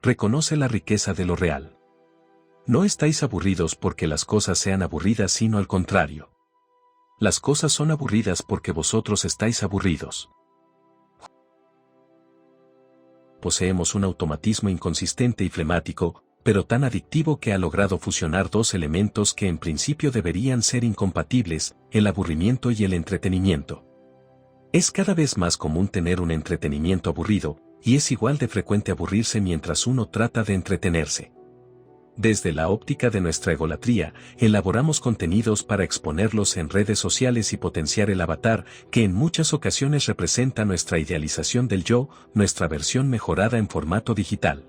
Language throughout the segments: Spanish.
reconoce la riqueza de lo real. No estáis aburridos porque las cosas sean aburridas, sino al contrario. Las cosas son aburridas porque vosotros estáis aburridos. Poseemos un automatismo inconsistente y flemático, pero tan adictivo que ha logrado fusionar dos elementos que en principio deberían ser incompatibles, el aburrimiento y el entretenimiento. Es cada vez más común tener un entretenimiento aburrido, y es igual de frecuente aburrirse mientras uno trata de entretenerse. Desde la óptica de nuestra egolatría, elaboramos contenidos para exponerlos en redes sociales y potenciar el avatar, que en muchas ocasiones representa nuestra idealización del yo, nuestra versión mejorada en formato digital.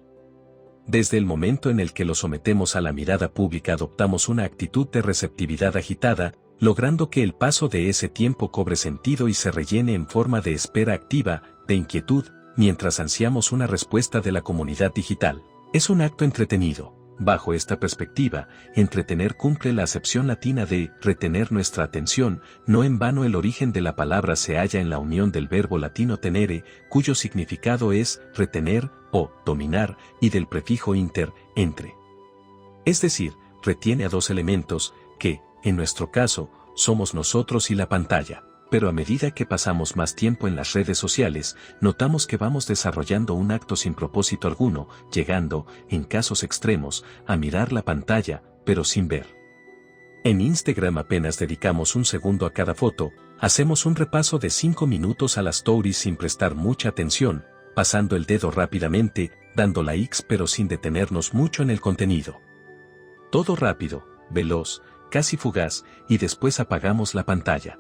Desde el momento en el que lo sometemos a la mirada pública adoptamos una actitud de receptividad agitada, logrando que el paso de ese tiempo cobre sentido y se rellene en forma de espera activa, de inquietud, mientras ansiamos una respuesta de la comunidad digital. Es un acto entretenido. Bajo esta perspectiva, entretener cumple la acepción latina de retener nuestra atención, no en vano el origen de la palabra se halla en la unión del verbo latino tenere, cuyo significado es retener o dominar, y del prefijo inter, entre. Es decir, retiene a dos elementos, que, en nuestro caso, somos nosotros y la pantalla. Pero a medida que pasamos más tiempo en las redes sociales, notamos que vamos desarrollando un acto sin propósito alguno, llegando, en casos extremos, a mirar la pantalla, pero sin ver. En Instagram apenas dedicamos un segundo a cada foto, hacemos un repaso de 5 minutos a las stories sin prestar mucha atención, pasando el dedo rápidamente, dando likes pero sin detenernos mucho en el contenido. Todo rápido, veloz, casi fugaz, y después apagamos la pantalla.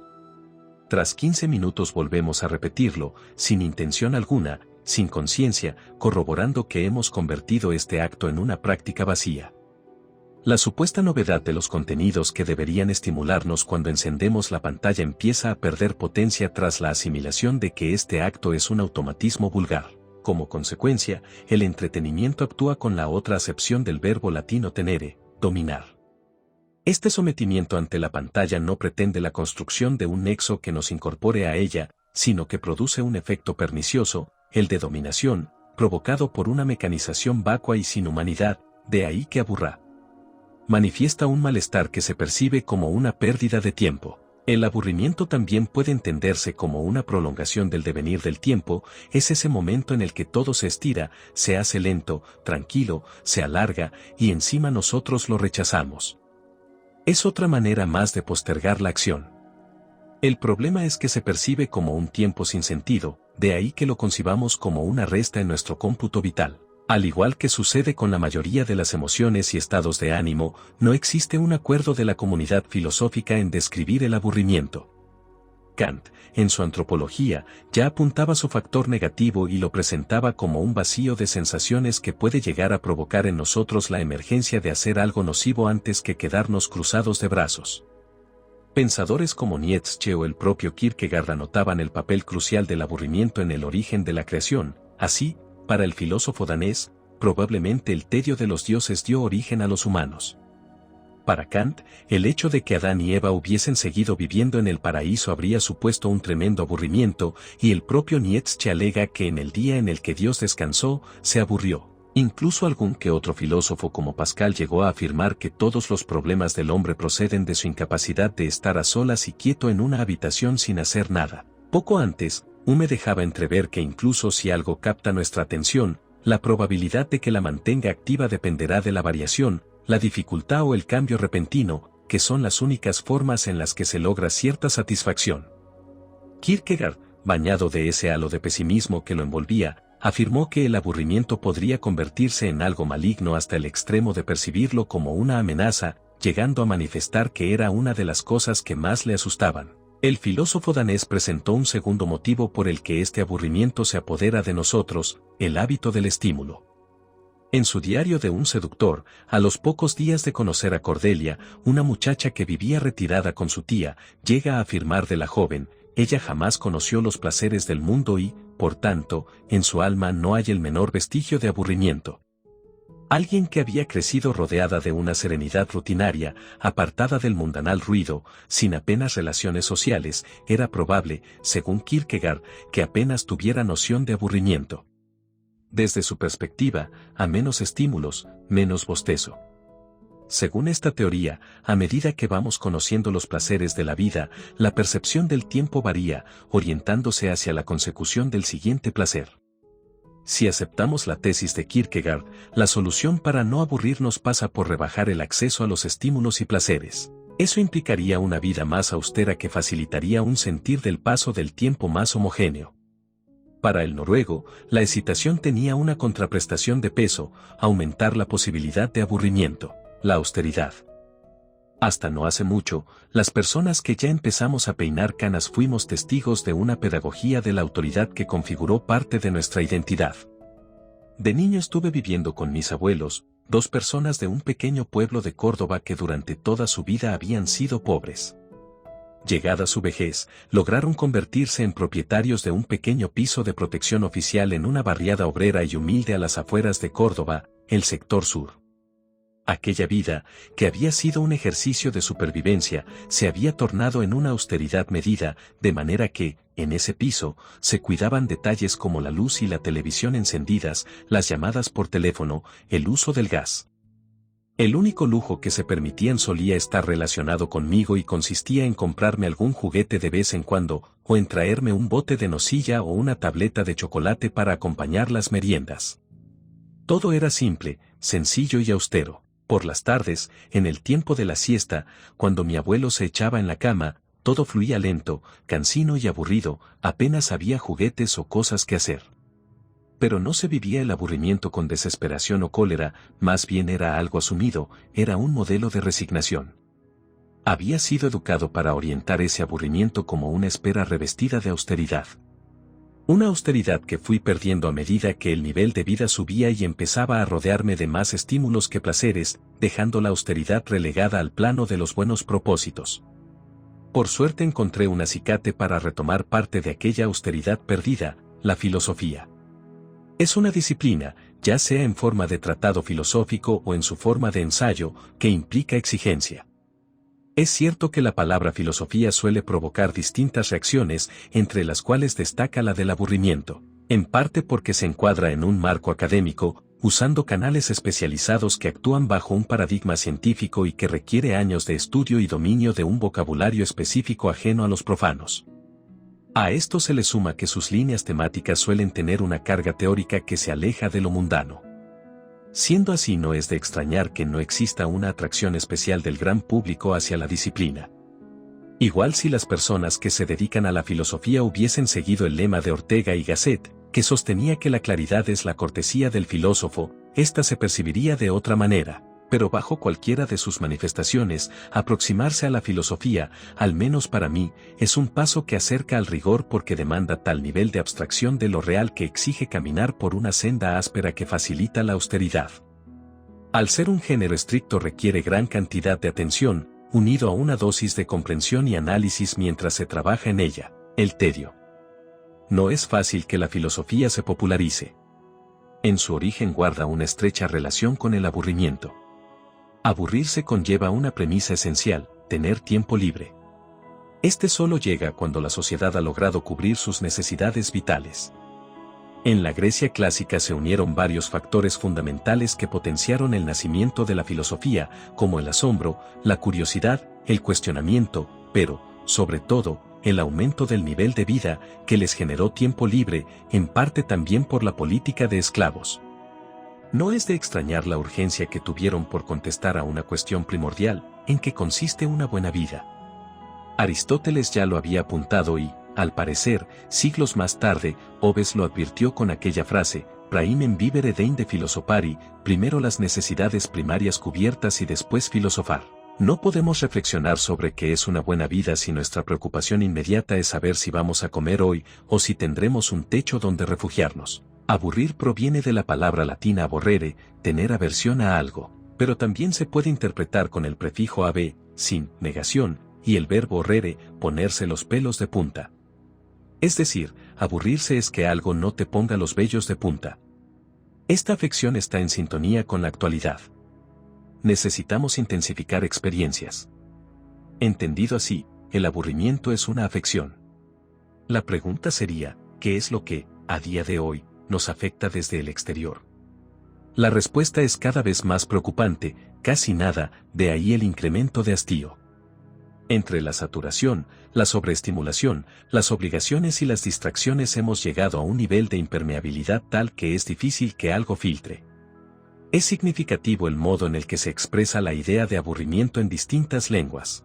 Tras 15 minutos volvemos a repetirlo, sin intención alguna, sin conciencia, corroborando que hemos convertido este acto en una práctica vacía. La supuesta novedad de los contenidos que deberían estimularnos cuando encendemos la pantalla empieza a perder potencia tras la asimilación de que este acto es un automatismo vulgar. Como consecuencia, el entretenimiento actúa con la otra acepción del verbo latino tenere, dominar. Este sometimiento ante la pantalla no pretende la construcción de un nexo que nos incorpore a ella, sino que produce un efecto pernicioso, el de dominación, provocado por una mecanización vacua y sin humanidad, de ahí que aburra. Manifiesta un malestar que se percibe como una pérdida de tiempo. El aburrimiento también puede entenderse como una prolongación del devenir del tiempo, es ese momento en el que todo se estira, se hace lento, tranquilo, se alarga, y encima nosotros lo rechazamos. Es otra manera más de postergar la acción. El problema es que se percibe como un tiempo sin sentido, de ahí que lo concibamos como una resta en nuestro cómputo vital. Al igual que sucede con la mayoría de las emociones y estados de ánimo, no existe un acuerdo de la comunidad filosófica en describir el aburrimiento. Kant, en su Antropología, ya apuntaba su factor negativo y lo presentaba como un vacío de sensaciones que puede llegar a provocar en nosotros la emergencia de hacer algo nocivo antes que quedarnos cruzados de brazos. Pensadores como Nietzsche o el propio Kierkegaard anotaban el papel crucial del aburrimiento en el origen de la creación. Así, para el filósofo danés, probablemente el tedio de los dioses dio origen a los humanos. Para Kant, el hecho de que Adán y Eva hubiesen seguido viviendo en el paraíso habría supuesto un tremendo aburrimiento, y el propio Nietzsche alega que en el día en el que Dios descansó, se aburrió. Incluso algún que otro filósofo como Pascal llegó a afirmar que todos los problemas del hombre proceden de su incapacidad de estar a solas y quieto en una habitación sin hacer nada. Poco antes, Hume dejaba entrever que incluso si algo capta nuestra atención, la probabilidad de que la mantenga activa dependerá de la variación, la dificultad o el cambio repentino, que son las únicas formas en las que se logra cierta satisfacción. Kierkegaard, bañado de ese halo de pesimismo que lo envolvía, afirmó que el aburrimiento podría convertirse en algo maligno hasta el extremo de percibirlo como una amenaza, llegando a manifestar que era una de las cosas que más le asustaban. El filósofo danés presentó un segundo motivo por el que este aburrimiento se apodera de nosotros, el hábito del estímulo. En su diario de un seductor, a los pocos días de conocer a Cordelia, una muchacha que vivía retirada con su tía, llega a afirmar de la joven, ella jamás conoció los placeres del mundo y, por tanto, en su alma no hay el menor vestigio de aburrimiento. Alguien que había crecido rodeada de una serenidad rutinaria, apartada del mundanal ruido, sin apenas relaciones sociales, era probable, según Kierkegaard, que apenas tuviera noción de aburrimiento. Desde su perspectiva, a menos estímulos, menos bostezo. Según esta teoría, a medida que vamos conociendo los placeres de la vida, la percepción del tiempo varía, orientándose hacia la consecución del siguiente placer. Si aceptamos la tesis de Kierkegaard, la solución para no aburrirnos pasa por rebajar el acceso a los estímulos y placeres. Eso implicaría una vida más austera que facilitaría un sentir del paso del tiempo más homogéneo. Para el noruego, la excitación tenía una contraprestación de peso, aumentar la posibilidad de aburrimiento. La austeridad. Hasta no hace mucho, las personas que ya empezamos a peinar canas fuimos testigos de una pedagogía de la autoridad que configuró parte de nuestra identidad. De niño estuve viviendo con mis abuelos, dos personas de un pequeño pueblo de Córdoba que durante toda su vida habían sido pobres. Llegada su vejez, lograron convertirse en propietarios de un pequeño piso de protección oficial en una barriada obrera y humilde a las afueras de Córdoba, el sector sur. Aquella vida, que había sido un ejercicio de supervivencia, se había tornado en una austeridad medida, de manera que, en ese piso, se cuidaban detalles como la luz y la televisión encendidas, las llamadas por teléfono, el uso del gas. El único lujo que se permitían solía estar relacionado conmigo y consistía en comprarme algún juguete de vez en cuando, o en traerme un bote de nocilla o una tableta de chocolate para acompañar las meriendas. Todo era simple, sencillo y austero. Por las tardes, en el tiempo de la siesta, cuando mi abuelo se echaba en la cama, todo fluía lento, cansino y aburrido, apenas había juguetes o cosas que hacer. Pero no se vivía el aburrimiento con desesperación o cólera, más bien era algo asumido, era un modelo de resignación. Había sido educado para orientar ese aburrimiento como una espera revestida de austeridad. Una austeridad que fui perdiendo a medida que el nivel de vida subía y empezaba a rodearme de más estímulos que placeres, dejando la austeridad relegada al plano de los buenos propósitos. Por suerte encontré un acicate para retomar parte de aquella austeridad perdida, la filosofía. Es una disciplina, ya sea en forma de tratado filosófico o en su forma de ensayo, que implica exigencia. Es cierto que la palabra filosofía suele provocar distintas reacciones, entre las cuales destaca la del aburrimiento, en parte porque se encuadra en un marco académico, usando canales especializados que actúan bajo un paradigma científico y que requiere años de estudio y dominio de un vocabulario específico ajeno a los profanos. A esto se le suma que sus líneas temáticas suelen tener una carga teórica que se aleja de lo mundano. Siendo así, no es de extrañar que no exista una atracción especial del gran público hacia la disciplina. Igual si las personas que se dedican a la filosofía hubiesen seguido el lema de Ortega y Gasset, que sostenía que la claridad es la cortesía del filósofo, ésta se percibiría de otra manera, pero bajo cualquiera de sus manifestaciones, aproximarse a la filosofía, al menos para mí, es un paso que acerca al rigor porque demanda tal nivel de abstracción de lo real que exige caminar por una senda áspera que facilita la austeridad. Al ser un género estricto requiere gran cantidad de atención, unido a una dosis de comprensión y análisis mientras se trabaja en ella, el tedio. No es fácil que la filosofía se popularice. En su origen guarda una estrecha relación con el aburrimiento. Aburrirse conlleva una premisa esencial, tener tiempo libre. Este solo llega cuando la sociedad ha logrado cubrir sus necesidades vitales. En la Grecia clásica se unieron varios factores fundamentales que potenciaron el nacimiento de la filosofía, como el asombro, la curiosidad, el cuestionamiento, pero, sobre todo, el aumento del nivel de vida, que les generó tiempo libre, en parte también por la política de esclavos. No es de extrañar la urgencia que tuvieron por contestar a una cuestión primordial, ¿en qué consiste una buena vida? Aristóteles ya lo había apuntado y, al parecer, siglos más tarde, Hobbes lo advirtió con aquella frase, praemen vivere deinde philosophari, primero las necesidades primarias cubiertas y después filosofar. No podemos reflexionar sobre qué es una buena vida si nuestra preocupación inmediata es saber si vamos a comer hoy o si tendremos un techo donde refugiarnos. Aburrir proviene de la palabra latina aborrere, tener aversión a algo, pero también se puede interpretar con el prefijo ab, sin negación, y el verbo orrere, ponerse los pelos de punta. Es decir, aburrirse es que algo no te ponga los vellos de punta. Esta afección está en sintonía con la actualidad. Necesitamos intensificar experiencias. Entendido así, el aburrimiento es una afección. La pregunta sería, ¿qué es lo que, a día de hoy, nos afecta desde el exterior? La respuesta es cada vez más preocupante, casi nada, de ahí el incremento de hastío. Entre la saturación, la sobreestimulación, las obligaciones y las distracciones hemos llegado a un nivel de impermeabilidad tal que es difícil que algo filtre. Es significativo el modo en el que se expresa la idea de aburrimiento en distintas lenguas.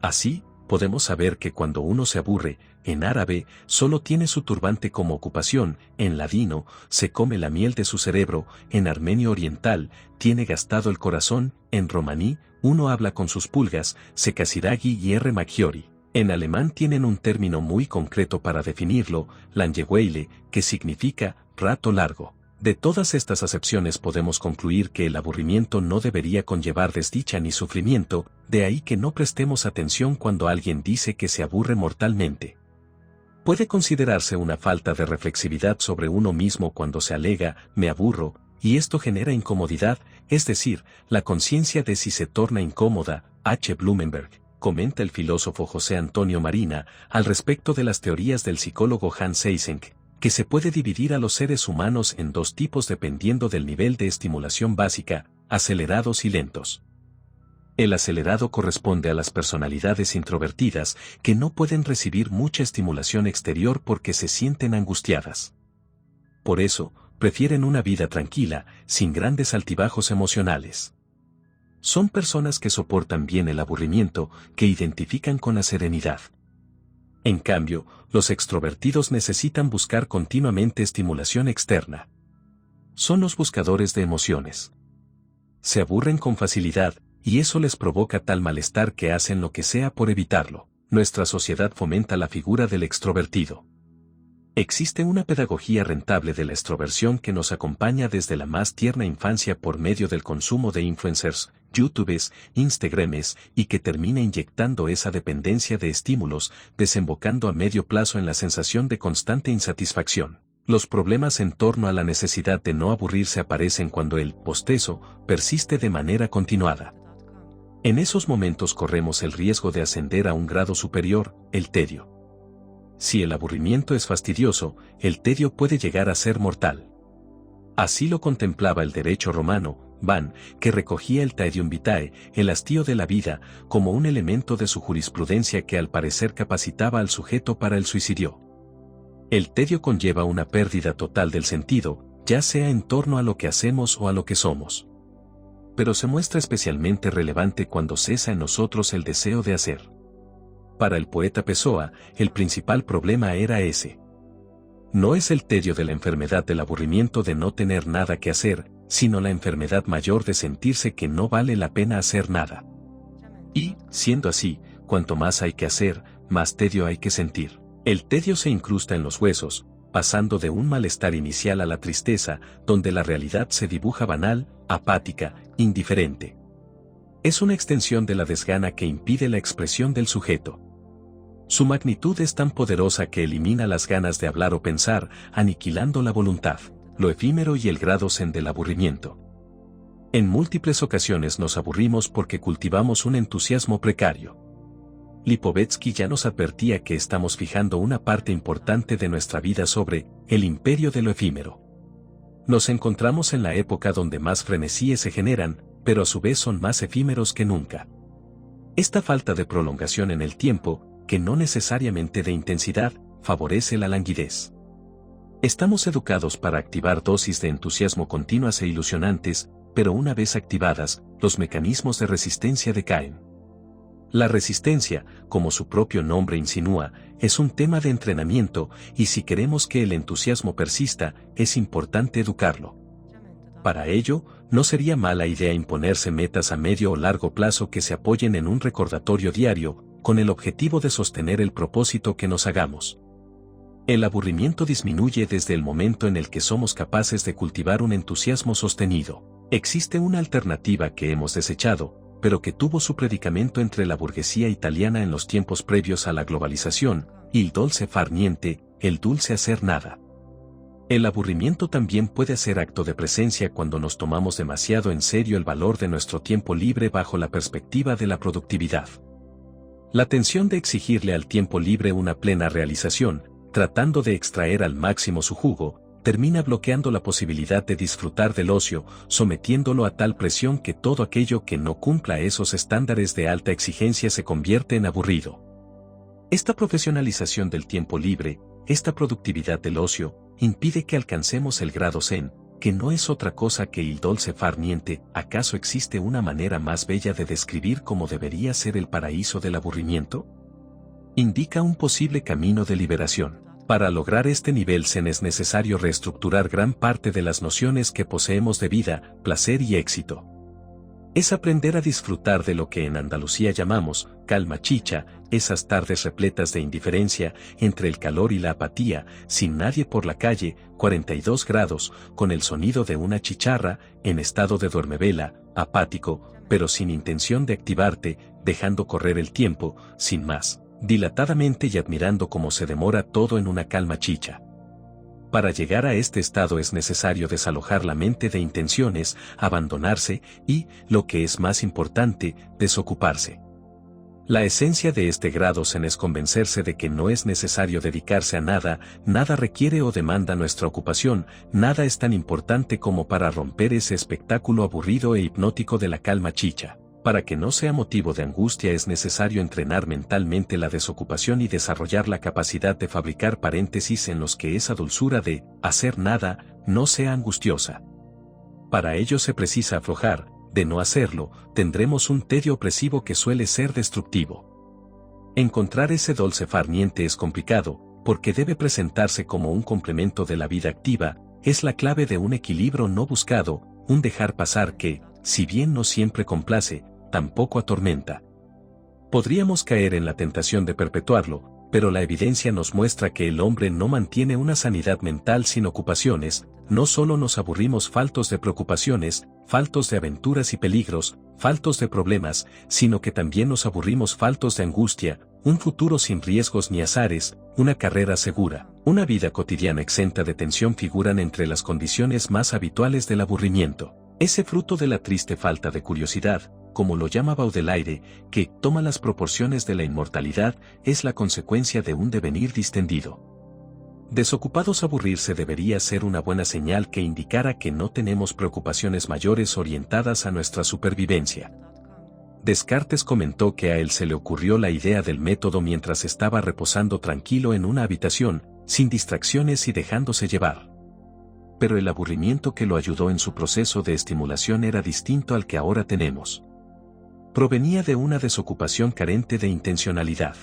Así, podemos saber que cuando uno se aburre, en árabe, solo tiene su turbante como ocupación, en ladino, se come la miel de su cerebro, en armenio oriental, tiene gastado el corazón, en romaní, uno habla con sus pulgas, sekasiragi y r maggiori. En alemán tienen un término muy concreto para definirlo, Langeweile, que significa rato largo. De todas estas acepciones podemos concluir que el aburrimiento no debería conllevar desdicha ni sufrimiento, de ahí que no prestemos atención cuando alguien dice que se aburre mortalmente. Puede considerarse una falta de reflexividad sobre uno mismo cuando se alega, me aburro, y esto genera incomodidad, es decir, la conciencia de si se torna incómoda. H. Blumenberg, comenta el filósofo José Antonio Marina, al respecto de las teorías del psicólogo Hans Eysenck, que se puede dividir a los seres humanos en dos tipos dependiendo del nivel de estimulación básica, acelerados y lentos. El acelerado corresponde a las personalidades introvertidas que no pueden recibir mucha estimulación exterior porque se sienten angustiadas. Por eso, prefieren una vida tranquila, sin grandes altibajos emocionales. Son personas que soportan bien el aburrimiento, que identifican con la serenidad. En cambio, los extrovertidos necesitan buscar continuamente estimulación externa. Son los buscadores de emociones. Se aburren con facilidad, y eso les provoca tal malestar que hacen lo que sea por evitarlo. Nuestra sociedad fomenta la figura del extrovertido. Existe una pedagogía rentable de la extroversión que nos acompaña desde la más tierna infancia por medio del consumo de influencers, YouTubes, Instagrames y que termina inyectando esa dependencia de estímulos, desembocando a medio plazo en la sensación de constante insatisfacción. Los problemas en torno a la necesidad de no aburrirse aparecen cuando el bostezo persiste de manera continuada. En esos momentos corremos el riesgo de ascender a un grado superior, el tedio. Si el aburrimiento es fastidioso, el tedio puede llegar a ser mortal. Así lo contemplaba el derecho romano, Van, que recogía el taedium vitae, el hastío de la vida, como un elemento de su jurisprudencia que al parecer capacitaba al sujeto para el suicidio. El tedio conlleva una pérdida total del sentido, ya sea en torno a lo que hacemos o a lo que somos. Pero se muestra especialmente relevante cuando cesa en nosotros el deseo de hacer. Para el poeta Pessoa, el principal problema era ese. No es el tedio de la enfermedad del aburrimiento de no tener nada que hacer, sino la enfermedad mayor de sentirse que no vale la pena hacer nada. Y, siendo así, cuanto más hay que hacer, más tedio hay que sentir. El tedio se incrusta en los huesos, pasando de un malestar inicial a la tristeza, donde la realidad se dibuja banal, apática, indiferente. Es una extensión de la desgana que impide la expresión del sujeto. Su magnitud es tan poderosa que elimina las ganas de hablar o pensar, aniquilando la voluntad, lo efímero y el grado zen del aburrimiento. En múltiples ocasiones nos aburrimos porque cultivamos un entusiasmo precario. Lipovetsky ya nos advertía que estamos fijando una parte importante de nuestra vida sobre el imperio de lo efímero. Nos encontramos en la época donde más frenesíes se generan, pero a su vez son más efímeros que nunca. Esta falta de prolongación en el tiempo, que no necesariamente de intensidad, favorece la languidez. Estamos educados para activar dosis de entusiasmo continuas e ilusionantes, pero una vez activadas, los mecanismos de resistencia decaen. La resistencia, como su propio nombre insinúa, es un tema de entrenamiento, y si queremos que el entusiasmo persista, es importante educarlo. Para ello, no sería mala idea imponerse metas a medio o largo plazo que se apoyen en un recordatorio diario, con el objetivo de sostener el propósito que nos hagamos. El aburrimiento disminuye desde el momento en el que somos capaces de cultivar un entusiasmo sostenido. Existe una alternativa que hemos desechado, pero que tuvo su predicamento entre la burguesía italiana en los tiempos previos a la globalización, il dolce far niente, el dulce hacer nada. El aburrimiento también puede ser acto de presencia cuando nos tomamos demasiado en serio el valor de nuestro tiempo libre bajo la perspectiva de la productividad. La tensión de exigirle al tiempo libre una plena realización, tratando de extraer al máximo su jugo, termina bloqueando la posibilidad de disfrutar del ocio, sometiéndolo a tal presión que todo aquello que no cumpla esos estándares de alta exigencia se convierte en aburrido. Esta profesionalización del tiempo libre, esta productividad del ocio, impide que alcancemos el grado zen, que no es otra cosa que il dolce far niente. ¿Acaso existe una manera más bella de describir cómo debería ser el paraíso del aburrimiento? Indica un posible camino de liberación. Para lograr este nivel zen es necesario reestructurar gran parte de las nociones que poseemos de vida, placer y éxito. Es aprender a disfrutar de lo que en Andalucía llamamos calma chicha, esas tardes repletas de indiferencia, entre el calor y la apatía, sin nadie por la calle, 42 grados, con el sonido de una chicharra, en estado de duermevela, apático, pero sin intención de activarte, dejando correr el tiempo, sin más, dilatadamente y admirando cómo se demora todo en una calma chicha. Para llegar a este estado es necesario desalojar la mente de intenciones, abandonarse y, lo que es más importante, desocuparse. La esencia de este grado zen es convencerse de que no es necesario dedicarse a nada, nada requiere o demanda nuestra ocupación, nada es tan importante como para romper ese espectáculo aburrido e hipnótico de la calma chicha. Para que no sea motivo de angustia es necesario entrenar mentalmente la desocupación y desarrollar la capacidad de fabricar paréntesis en los que esa dulzura de hacer nada no sea angustiosa. Para ello se precisa aflojar, de no hacerlo, tendremos un tedio opresivo que suele ser destructivo. Encontrar ese dolce far niente es complicado, porque debe presentarse como un complemento de la vida activa, es la clave de un equilibrio no buscado, un dejar pasar que, si bien no siempre complace, tampoco atormenta. Podríamos caer en la tentación de perpetuarlo, pero la evidencia nos muestra que el hombre no mantiene una sanidad mental sin ocupaciones, no solo nos aburrimos faltos de preocupaciones, faltos de aventuras y peligros, faltos de problemas, sino que también nos aburrimos faltos de angustia, un futuro sin riesgos ni azares, una carrera segura, una vida cotidiana exenta de tensión figuran entre las condiciones más habituales del aburrimiento. Ese fruto de la triste falta de curiosidad, como lo llama Baudelaire, que toma las proporciones de la inmortalidad, es la consecuencia de un devenir distendido. Desocupados, aburrirse debería ser una buena señal que indicara que no tenemos preocupaciones mayores orientadas a nuestra supervivencia. Descartes comentó que a él se le ocurrió la idea del método mientras estaba reposando tranquilo en una habitación, sin distracciones y dejándose llevar. Pero el aburrimiento que lo ayudó en su proceso de estimulación era distinto al que ahora tenemos. Provenía de una desocupación carente de intencionalidad.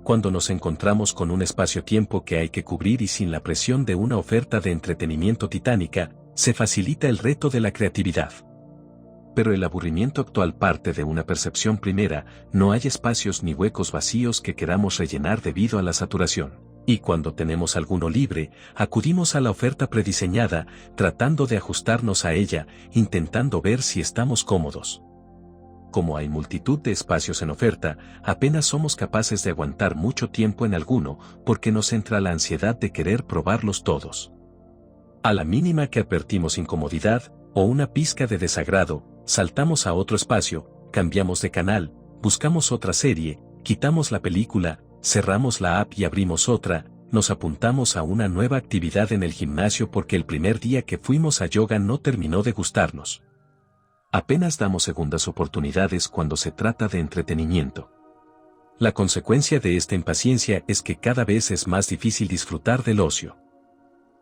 Cuando nos encontramos con un espacio-tiempo que hay que cubrir y sin la presión de una oferta de entretenimiento titánica, se facilita el reto de la creatividad. Pero el aburrimiento actual parte de una percepción primera, no hay espacios ni huecos vacíos que queramos rellenar debido a la saturación. Y cuando tenemos alguno libre, acudimos a la oferta prediseñada, tratando de ajustarnos a ella, intentando ver si estamos cómodos. Como hay multitud de espacios en oferta, apenas somos capaces de aguantar mucho tiempo en alguno, porque nos entra la ansiedad de querer probarlos todos. A la mínima que advertimos incomodidad, o una pizca de desagrado, saltamos a otro espacio, cambiamos de canal, buscamos otra serie, quitamos la película, cerramos la app y abrimos otra, nos apuntamos a una nueva actividad en el gimnasio porque el primer día que fuimos a yoga no terminó de gustarnos. Apenas damos segundas oportunidades cuando se trata de entretenimiento. La consecuencia de esta impaciencia es que cada vez es más difícil disfrutar del ocio.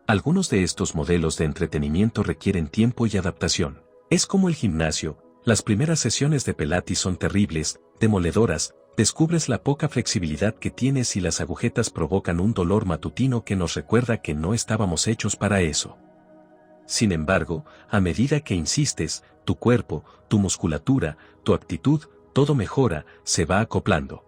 Algunos de estos modelos de entretenimiento requieren tiempo y adaptación. Es como el gimnasio, las primeras sesiones de Pilates son terribles, demoledoras, descubres la poca flexibilidad que tienes y las agujetas provocan un dolor matutino que nos recuerda que no estábamos hechos para eso. Sin embargo, a medida que insistes, tu cuerpo, tu musculatura, tu actitud, todo mejora, se va acoplando.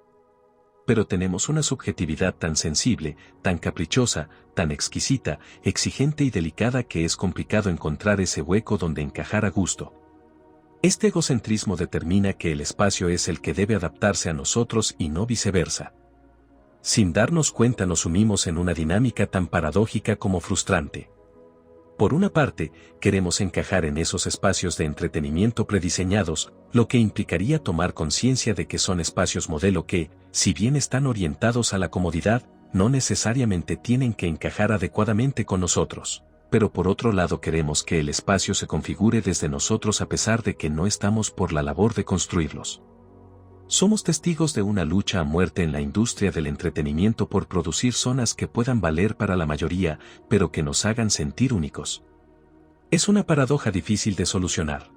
Pero tenemos una subjetividad tan sensible, tan caprichosa, tan exquisita, exigente y delicada que es complicado encontrar ese hueco donde encajar a gusto. Este egocentrismo determina que el espacio es el que debe adaptarse a nosotros y no viceversa. Sin darnos cuenta nos sumimos en una dinámica tan paradójica como frustrante. Por una parte, queremos encajar en esos espacios de entretenimiento prediseñados, lo que implicaría tomar conciencia de que son espacios modelo que, si bien están orientados a la comodidad, no necesariamente tienen que encajar adecuadamente con nosotros. Pero por otro lado queremos que el espacio se configure desde nosotros a pesar de que no estamos por la labor de construirlos. Somos testigos de una lucha a muerte en la industria del entretenimiento por producir zonas que puedan valer para la mayoría, pero que nos hagan sentir únicos. Es una paradoja difícil de solucionar.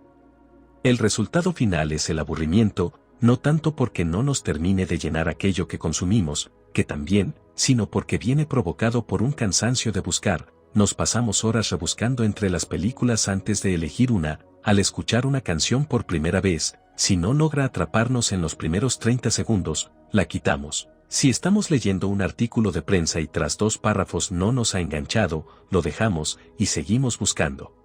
El resultado final es el aburrimiento, no tanto porque no nos termine de llenar aquello que consumimos, que también, sino porque viene provocado por un cansancio de buscar. Nos pasamos horas rebuscando entre las películas antes de elegir una, al escuchar una canción por primera vez, si no logra atraparnos en los primeros 30 segundos, la quitamos. Si estamos leyendo un artículo de prensa y tras 2 párrafos no nos ha enganchado, lo dejamos y seguimos buscando.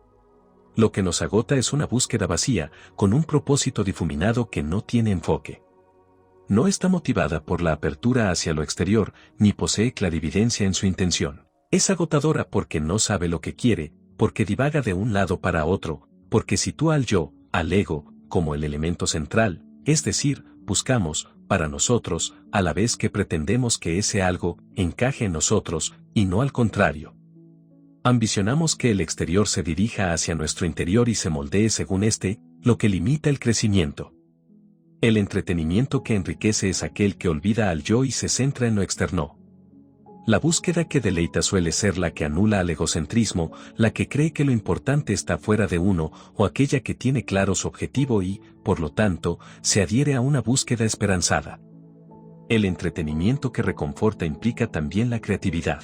Lo que nos agota es una búsqueda vacía, con un propósito difuminado que no tiene enfoque. No está motivada por la apertura hacia lo exterior, ni posee clarividencia en su intención. Es agotadora porque no sabe lo que quiere, porque divaga de un lado para otro, porque sitúa al yo, al ego, como el elemento central, es decir, buscamos, para nosotros, a la vez que pretendemos que ese algo encaje en nosotros, y no al contrario. Ambicionamos que el exterior se dirija hacia nuestro interior y se moldee según este, lo que limita el crecimiento. El entretenimiento que enriquece es aquel que olvida al yo y se centra en lo externo. La búsqueda que deleita suele ser la que anula al egocentrismo, la que cree que lo importante está fuera de uno, o aquella que tiene claro su objetivo y, por lo tanto, se adhiere a una búsqueda esperanzada. El entretenimiento que reconforta implica también la creatividad.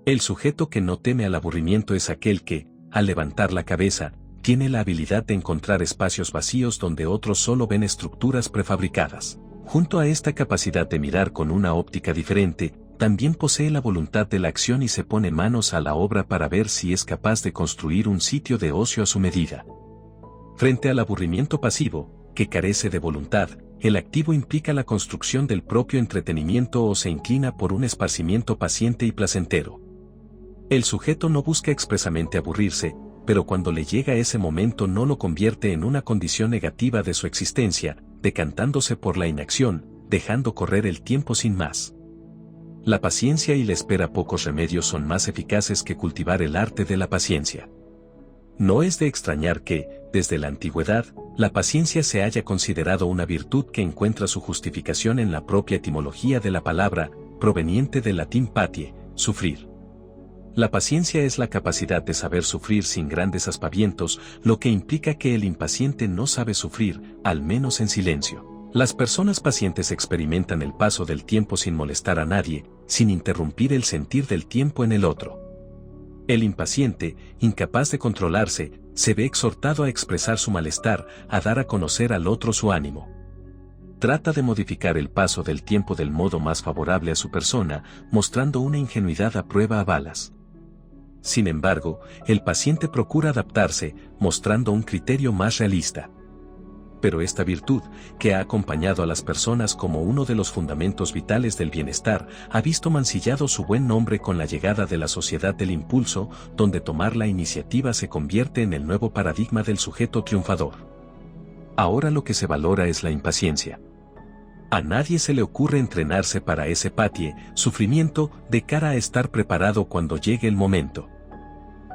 El sujeto que no teme al aburrimiento es aquel que, al levantar la cabeza, tiene la habilidad de encontrar espacios vacíos donde otros solo ven estructuras prefabricadas. Junto a esta capacidad de mirar con una óptica diferente, también posee la voluntad de la acción y se pone manos a la obra para ver si es capaz de construir un sitio de ocio a su medida. Frente al aburrimiento pasivo, que carece de voluntad, el activo implica la construcción del propio entretenimiento o se inclina por un esparcimiento paciente y placentero. El sujeto no busca expresamente aburrirse, pero cuando le llega ese momento no lo convierte en una condición negativa de su existencia, decantándose por la inacción, dejando correr el tiempo sin más. La paciencia y la espera, pocos remedios son más eficaces que cultivar el arte de la paciencia. No es de extrañar que, desde la antigüedad, la paciencia se haya considerado una virtud que encuentra su justificación en la propia etimología de la palabra, proveniente del latín patie, sufrir. La paciencia es la capacidad de saber sufrir sin grandes aspavientos, lo que implica que el impaciente no sabe sufrir, al menos en silencio. Las personas pacientes experimentan el paso del tiempo sin molestar a nadie, sin interrumpir el sentir del tiempo en el otro. El impaciente, incapaz de controlarse, se ve exhortado a expresar su malestar, a dar a conocer al otro su ánimo. Trata de modificar el paso del tiempo del modo más favorable a su persona, mostrando una ingenuidad a prueba a balas. Sin embargo, el paciente procura adaptarse, mostrando un criterio más realista. Pero esta virtud, que ha acompañado a las personas como uno de los fundamentos vitales del bienestar, ha visto mancillado su buen nombre con la llegada de la sociedad del impulso, donde tomar la iniciativa se convierte en el nuevo paradigma del sujeto triunfador. Ahora lo que se valora es la impaciencia. A nadie se le ocurre entrenarse para ese patie, sufrimiento, de cara a estar preparado cuando llegue el momento.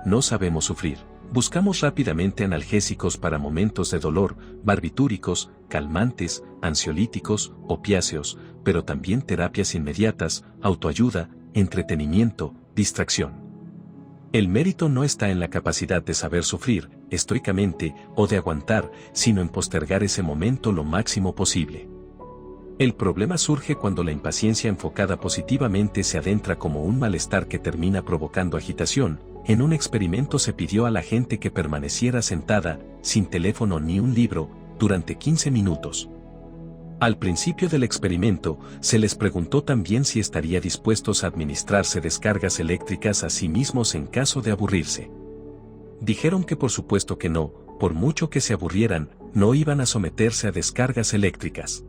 No sabemos sufrir. Buscamos rápidamente analgésicos para momentos de dolor, barbitúricos, calmantes, ansiolíticos, opiáceos, pero también terapias inmediatas, autoayuda, entretenimiento, distracción. El mérito no está en la capacidad de saber sufrir, estoicamente, o de aguantar, sino en postergar ese momento lo máximo posible. El problema surge cuando la impaciencia enfocada positivamente se adentra como un malestar que termina provocando agitación. En un experimento se pidió a la gente que permaneciera sentada, sin teléfono ni un libro, durante 15 minutos. Al principio del experimento, se les preguntó también si estaría dispuestos a administrarse descargas eléctricas a sí mismos en caso de aburrirse. Dijeron que por supuesto que no, por mucho que se aburrieran, no iban a someterse a descargas eléctricas.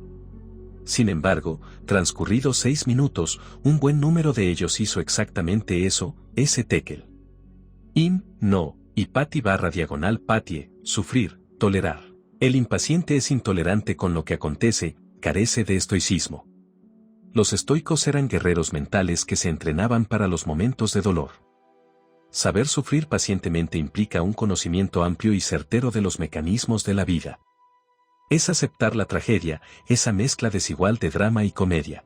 Sin embargo, transcurridos 6 minutos, un buen número de ellos hizo exactamente eso, ese tekel. No, y patie, sufrir, tolerar. El impaciente es intolerante con lo que acontece, carece de estoicismo. Los estoicos eran guerreros mentales que se entrenaban para los momentos de dolor. Saber sufrir pacientemente implica un conocimiento amplio y certero de los mecanismos de la vida. Es aceptar la tragedia, esa mezcla desigual de drama y comedia.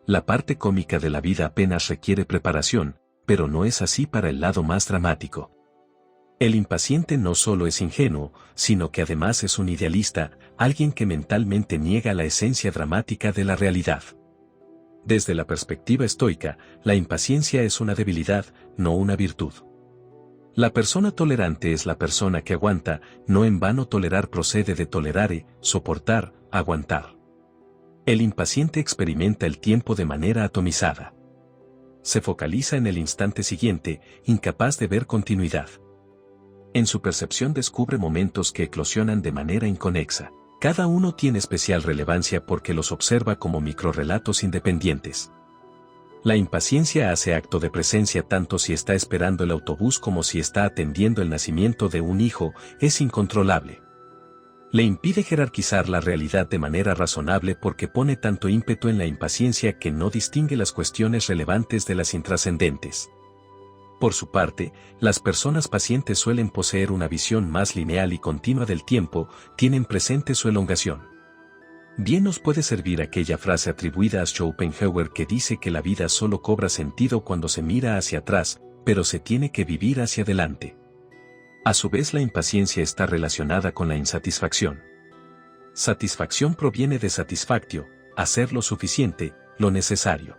La parte cómica de la vida apenas requiere preparación, pero no es así para el lado más dramático. El impaciente no solo es ingenuo, sino que además es un idealista, alguien que mentalmente niega la esencia dramática de la realidad. Desde la perspectiva estoica, la impaciencia es una debilidad, no una virtud. La persona tolerante es la persona que aguanta, no en vano tolerar procede de tolerare, soportar, aguantar. El impaciente experimenta el tiempo de manera atomizada. Se focaliza en el instante siguiente, incapaz de ver continuidad. En su percepción descubre momentos que eclosionan de manera inconexa. Cada uno tiene especial relevancia porque los observa como microrrelatos independientes. La impaciencia hace acto de presencia tanto si está esperando el autobús como si está atendiendo el nacimiento de un hijo, es incontrolable. Le impide jerarquizar la realidad de manera razonable porque pone tanto ímpetu en la impaciencia que no distingue las cuestiones relevantes de las intrascendentes. Por su parte, las personas pacientes suelen poseer una visión más lineal y continua del tiempo, tienen presente su elongación. Bien nos puede servir aquella frase atribuida a Schopenhauer que dice que la vida solo cobra sentido cuando se mira hacia atrás, pero se tiene que vivir hacia adelante. A su vez, la impaciencia está relacionada con la insatisfacción. Satisfacción proviene de satisfactio, hacer lo suficiente, lo necesario.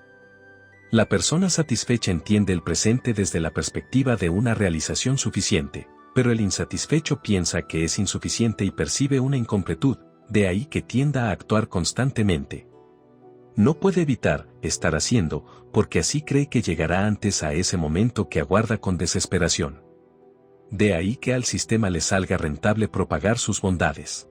La persona satisfecha entiende el presente desde la perspectiva de una realización suficiente, pero el insatisfecho piensa que es insuficiente y percibe una incompletud, de ahí que tienda a actuar constantemente. No puede evitar estar haciendo, porque así cree que llegará antes a ese momento que aguarda con desesperación. De ahí que al sistema le salga rentable propagar sus bondades.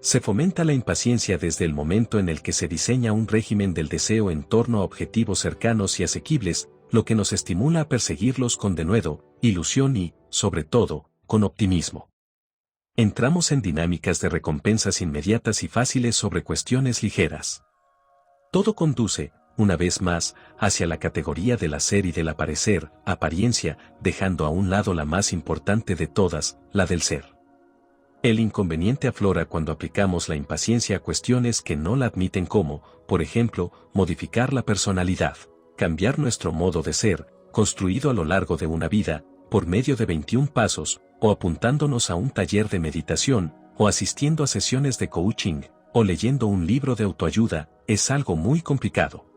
Se fomenta la impaciencia desde el momento en el que se diseña un régimen del deseo en torno a objetivos cercanos y asequibles, lo que nos estimula a perseguirlos con denuedo, ilusión y, sobre todo, con optimismo. Entramos en dinámicas de recompensas inmediatas y fáciles sobre cuestiones ligeras. Todo conduce, una vez más, hacia la categoría del hacer y del aparecer, apariencia, dejando a un lado la más importante de todas, la del ser. El inconveniente aflora cuando aplicamos la impaciencia a cuestiones que no la admiten como, por ejemplo, modificar la personalidad, cambiar nuestro modo de ser, construido a lo largo de una vida, por medio de 21 pasos, o apuntándonos a un taller de meditación, o asistiendo a sesiones de coaching, o leyendo un libro de autoayuda, es algo muy complicado.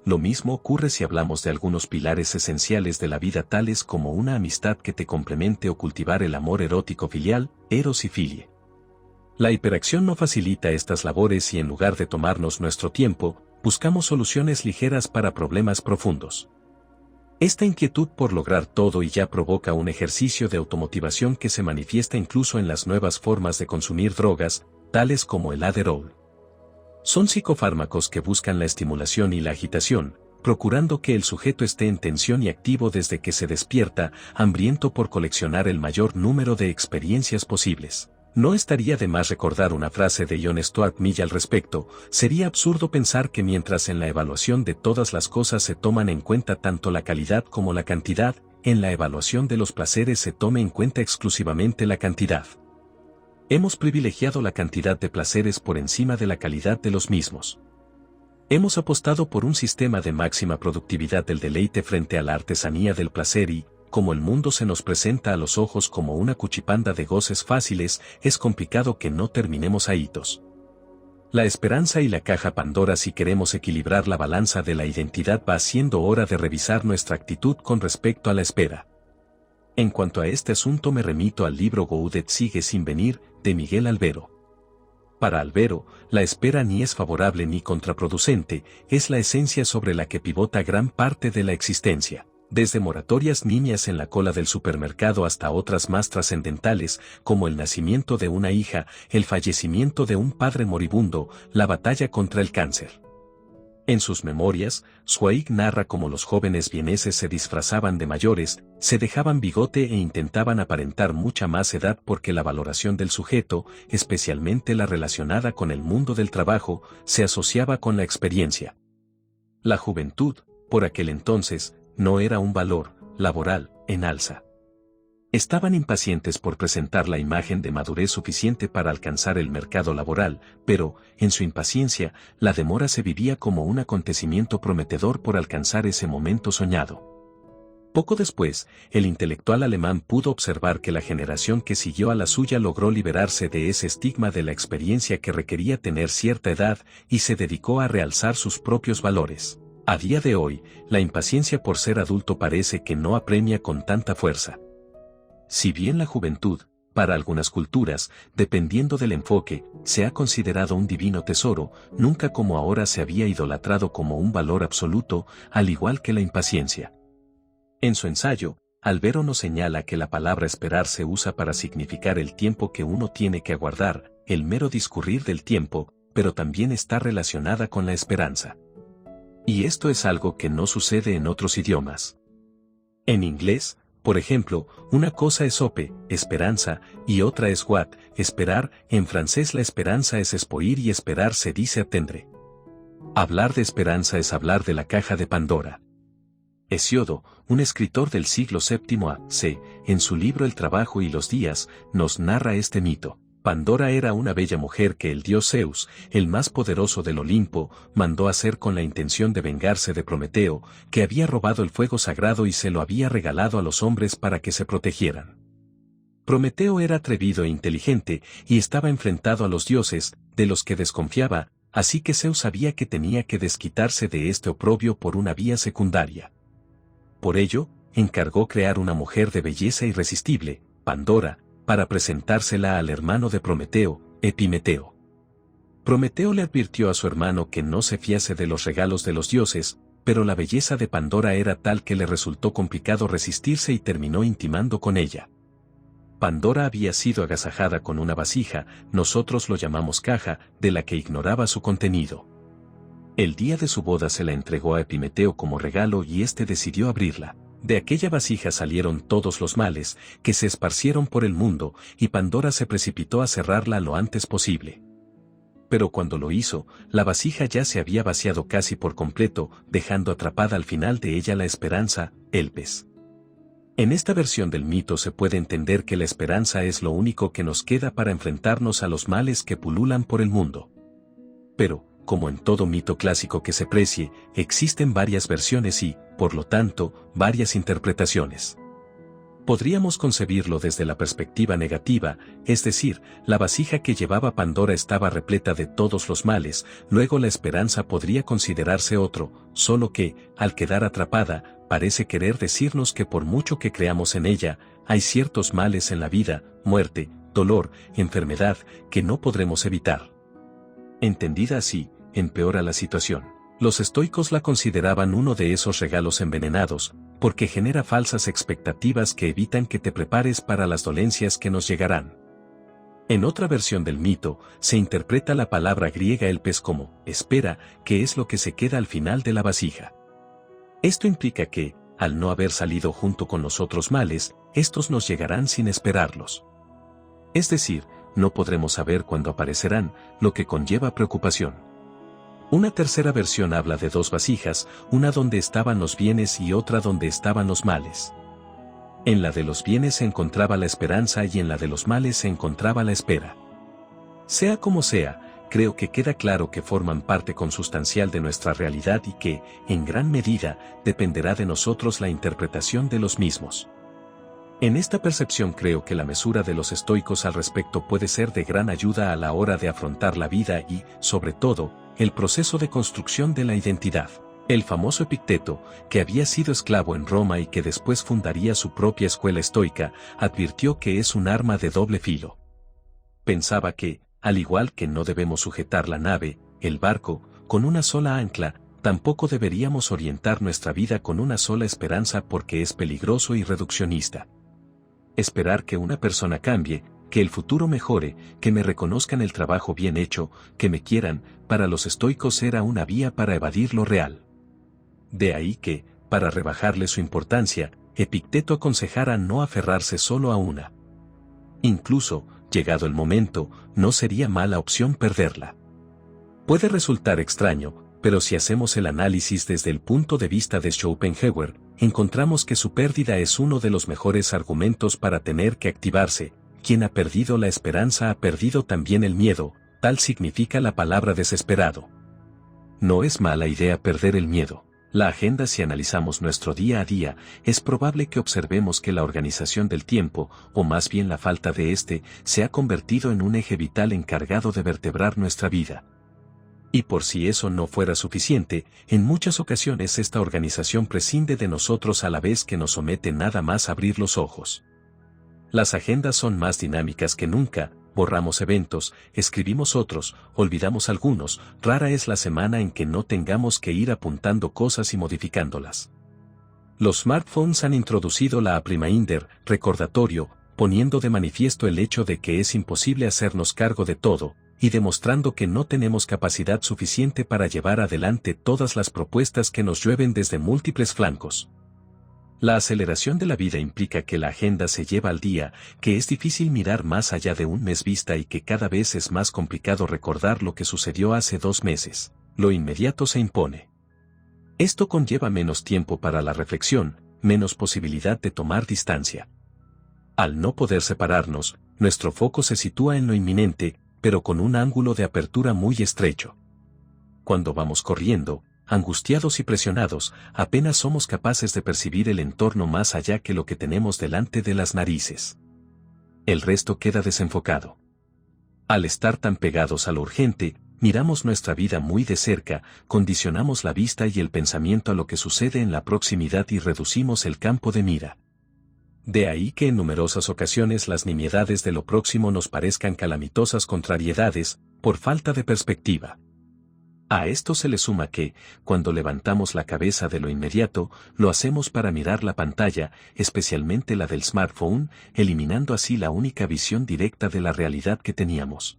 Lo mismo ocurre si hablamos de algunos pilares esenciales de la vida tales como una amistad que te complemente o cultivar el amor erótico filial, eros y filie. La hiperacción no facilita estas labores y en lugar de tomarnos nuestro tiempo, buscamos soluciones ligeras para problemas profundos. Esta inquietud por lograr todo y ya provoca un ejercicio de automotivación que se manifiesta incluso en las nuevas formas de consumir drogas, tales como el Adderall. Son psicofármacos que buscan la estimulación y la agitación, procurando que el sujeto esté en tensión y activo desde que se despierta, hambriento por coleccionar el mayor número de experiencias posibles. No estaría de más recordar una frase de John Stuart Mill al respecto: sería absurdo pensar que mientras en la evaluación de todas las cosas se toman en cuenta tanto la calidad como la cantidad, en la evaluación de los placeres se tome en cuenta exclusivamente la cantidad. Hemos privilegiado la cantidad de placeres por encima de la calidad de los mismos. Hemos apostado por un sistema de máxima productividad del deleite frente a la artesanía del placer y, como el mundo se nos presenta a los ojos como una cuchipanda de goces fáciles, es complicado que no terminemos ahitos. La esperanza y la caja Pandora. Si queremos equilibrar la balanza de la identidad, va siendo hora de revisar nuestra actitud con respecto a la espera. En cuanto a este asunto me remito al libro Goudet sigue sin venir, de Miguel Albero. Para Albero, la espera ni es favorable ni contraproducente, es la esencia sobre la que pivota gran parte de la existencia. Desde moratorias niñas en la cola del supermercado hasta otras más trascendentales, como el nacimiento de una hija, el fallecimiento de un padre moribundo, la batalla contra el cáncer. En sus memorias, Zweig narra cómo los jóvenes vieneses se disfrazaban de mayores, se dejaban bigote e intentaban aparentar mucha más edad porque la valoración del sujeto, especialmente la relacionada con el mundo del trabajo, se asociaba con la experiencia. La juventud, por aquel entonces, no era un valor laboral en alza. Estaban impacientes por presentar la imagen de madurez suficiente para alcanzar el mercado laboral, pero, en su impaciencia, la demora se vivía como un acontecimiento prometedor por alcanzar ese momento soñado. Poco después, el intelectual alemán pudo observar que la generación que siguió a la suya logró liberarse de ese estigma de la experiencia que requería tener cierta edad y se dedicó a realzar sus propios valores. A día de hoy, la impaciencia por ser adulto parece que no apremia con tanta fuerza. Si bien la juventud, para algunas culturas, dependiendo del enfoque, se ha considerado un divino tesoro, nunca como ahora se había idolatrado como un valor absoluto, al igual que la impaciencia. En su ensayo, Albero nos señala que la palabra esperar se usa para significar el tiempo que uno tiene que aguardar, el mero discurrir del tiempo, pero también está relacionada con la esperanza. Y esto es algo que no sucede en otros idiomas. En inglés, por ejemplo, una cosa es hope, esperanza, y otra es what, esperar. En francés la esperanza es espoir y esperar se dice attendre. Hablar de esperanza es hablar de la caja de Pandora. Hesiodo, un escritor del siglo VII a.C., en su libro El trabajo y los días, nos narra este mito. Pandora era una bella mujer que el dios Zeus, el más poderoso del Olimpo, mandó hacer con la intención de vengarse de Prometeo, que había robado el fuego sagrado y se lo había regalado a los hombres para que se protegieran. Prometeo era atrevido e inteligente, y estaba enfrentado a los dioses, de los que desconfiaba, así que Zeus sabía que tenía que desquitarse de este oprobio por una vía secundaria. Por ello, encargó crear una mujer de belleza irresistible, Pandora, para presentársela al hermano de Prometeo, Epimeteo. Prometeo le advirtió a su hermano que no se fiase de los regalos de los dioses, pero la belleza de Pandora era tal que le resultó complicado resistirse y terminó intimando con ella. Pandora había sido agasajada con una vasija, nosotros lo llamamos caja, de la que ignoraba su contenido. El día de su boda se la entregó a Epimeteo como regalo y éste decidió abrirla. De aquella vasija salieron todos los males, que se esparcieron por el mundo, y Pandora se precipitó a cerrarla lo antes posible. Pero cuando lo hizo, la vasija ya se había vaciado casi por completo, dejando atrapada al final de ella la esperanza, el pez. En esta versión del mito se puede entender que la esperanza es lo único que nos queda para enfrentarnos a los males que pululan por el mundo. Pero, como en todo mito clásico que se precie, existen varias versiones y, por lo tanto, varias interpretaciones. Podríamos concebirlo desde la perspectiva negativa, es decir, la vasija que llevaba Pandora estaba repleta de todos los males, luego la esperanza podría considerarse otro, solo que, al quedar atrapada, parece querer decirnos que por mucho que creamos en ella, hay ciertos males en la vida, muerte, dolor, enfermedad, que no podremos evitar. Entendida así, empeora la situación. Los estoicos la consideraban uno de esos regalos envenenados, porque genera falsas expectativas que evitan que te prepares para las dolencias que nos llegarán. En otra versión del mito, se interpreta la palabra griega elpes como espera, que es lo que se queda al final de la vasija. Esto implica que, al no haber salido junto con los otros males, estos nos llegarán sin esperarlos. Es decir, no podremos saber cuándo aparecerán, lo que conlleva preocupación. Una tercera versión habla de dos vasijas, una donde estaban los bienes y otra donde estaban los males. En la de los bienes se encontraba la esperanza y en la de los males se encontraba la espera. Sea como sea, creo que queda claro que forman parte consustancial de nuestra realidad y que, en gran medida, dependerá de nosotros la interpretación de los mismos. En esta percepción creo que la mesura de los estoicos al respecto puede ser de gran ayuda a la hora de afrontar la vida y, sobre todo, el proceso de construcción de la identidad. El famoso Epicteto, que había sido esclavo en Roma y que después fundaría su propia escuela estoica, advirtió que es un arma de doble filo. Pensaba que, al igual que no debemos sujetar la nave, el barco, con una sola ancla, tampoco deberíamos orientar nuestra vida con una sola esperanza porque es peligroso y reduccionista. Esperar que una persona cambie, que el futuro mejore, que me reconozcan el trabajo bien hecho, que me quieran. Para los estoicos era una vía para evadir lo real. De ahí que, para rebajarle su importancia, Epicteto aconsejara no aferrarse solo a una. Incluso, llegado el momento, no sería mala opción perderla. Puede resultar extraño, pero si hacemos el análisis desde el punto de vista de Schopenhauer, encontramos que su pérdida es uno de los mejores argumentos para tener que activarse. Quien ha perdido la esperanza ha perdido también el miedo, tal significa la palabra desesperado. No es mala idea perder el miedo. La agenda. Si analizamos nuestro día a día, es probable que observemos que la organización del tiempo, o más bien la falta de este, se ha convertido en un eje vital encargado de vertebrar nuestra vida. Y por si eso no fuera suficiente, en muchas ocasiones esta organización prescinde de nosotros a la vez que nos somete nada más abrir los ojos. Las agendas son más dinámicas que nunca. Borramos eventos, escribimos otros, olvidamos algunos. Rara es la semana en que no tengamos que ir apuntando cosas y modificándolas. Los smartphones han introducido la reminder, recordatorio, poniendo de manifiesto el hecho de que es imposible hacernos cargo de todo, y demostrando que no tenemos capacidad suficiente para llevar adelante todas las propuestas que nos llueven desde múltiples flancos. La aceleración de la vida implica que la agenda se lleva al día, que es difícil mirar más allá de un mes vista y que cada vez es más complicado recordar lo que sucedió hace 2 meses. Lo inmediato se impone. Esto conlleva menos tiempo para la reflexión, menos posibilidad de tomar distancia. Al no poder separarnos, nuestro foco se sitúa en lo inminente, pero con un ángulo de apertura muy estrecho. Cuando vamos corriendo, angustiados y presionados, apenas somos capaces de percibir el entorno más allá que lo que tenemos delante de las narices. El resto queda desenfocado. Al estar tan pegados a lo urgente, miramos nuestra vida muy de cerca, condicionamos la vista y el pensamiento a lo que sucede en la proximidad y reducimos el campo de mira. De ahí que en numerosas ocasiones las nimiedades de lo próximo nos parezcan calamitosas contrariedades, por falta de perspectiva. A esto se le suma que, cuando levantamos la cabeza de lo inmediato, lo hacemos para mirar la pantalla, especialmente la del smartphone, eliminando así la única visión directa de la realidad que teníamos.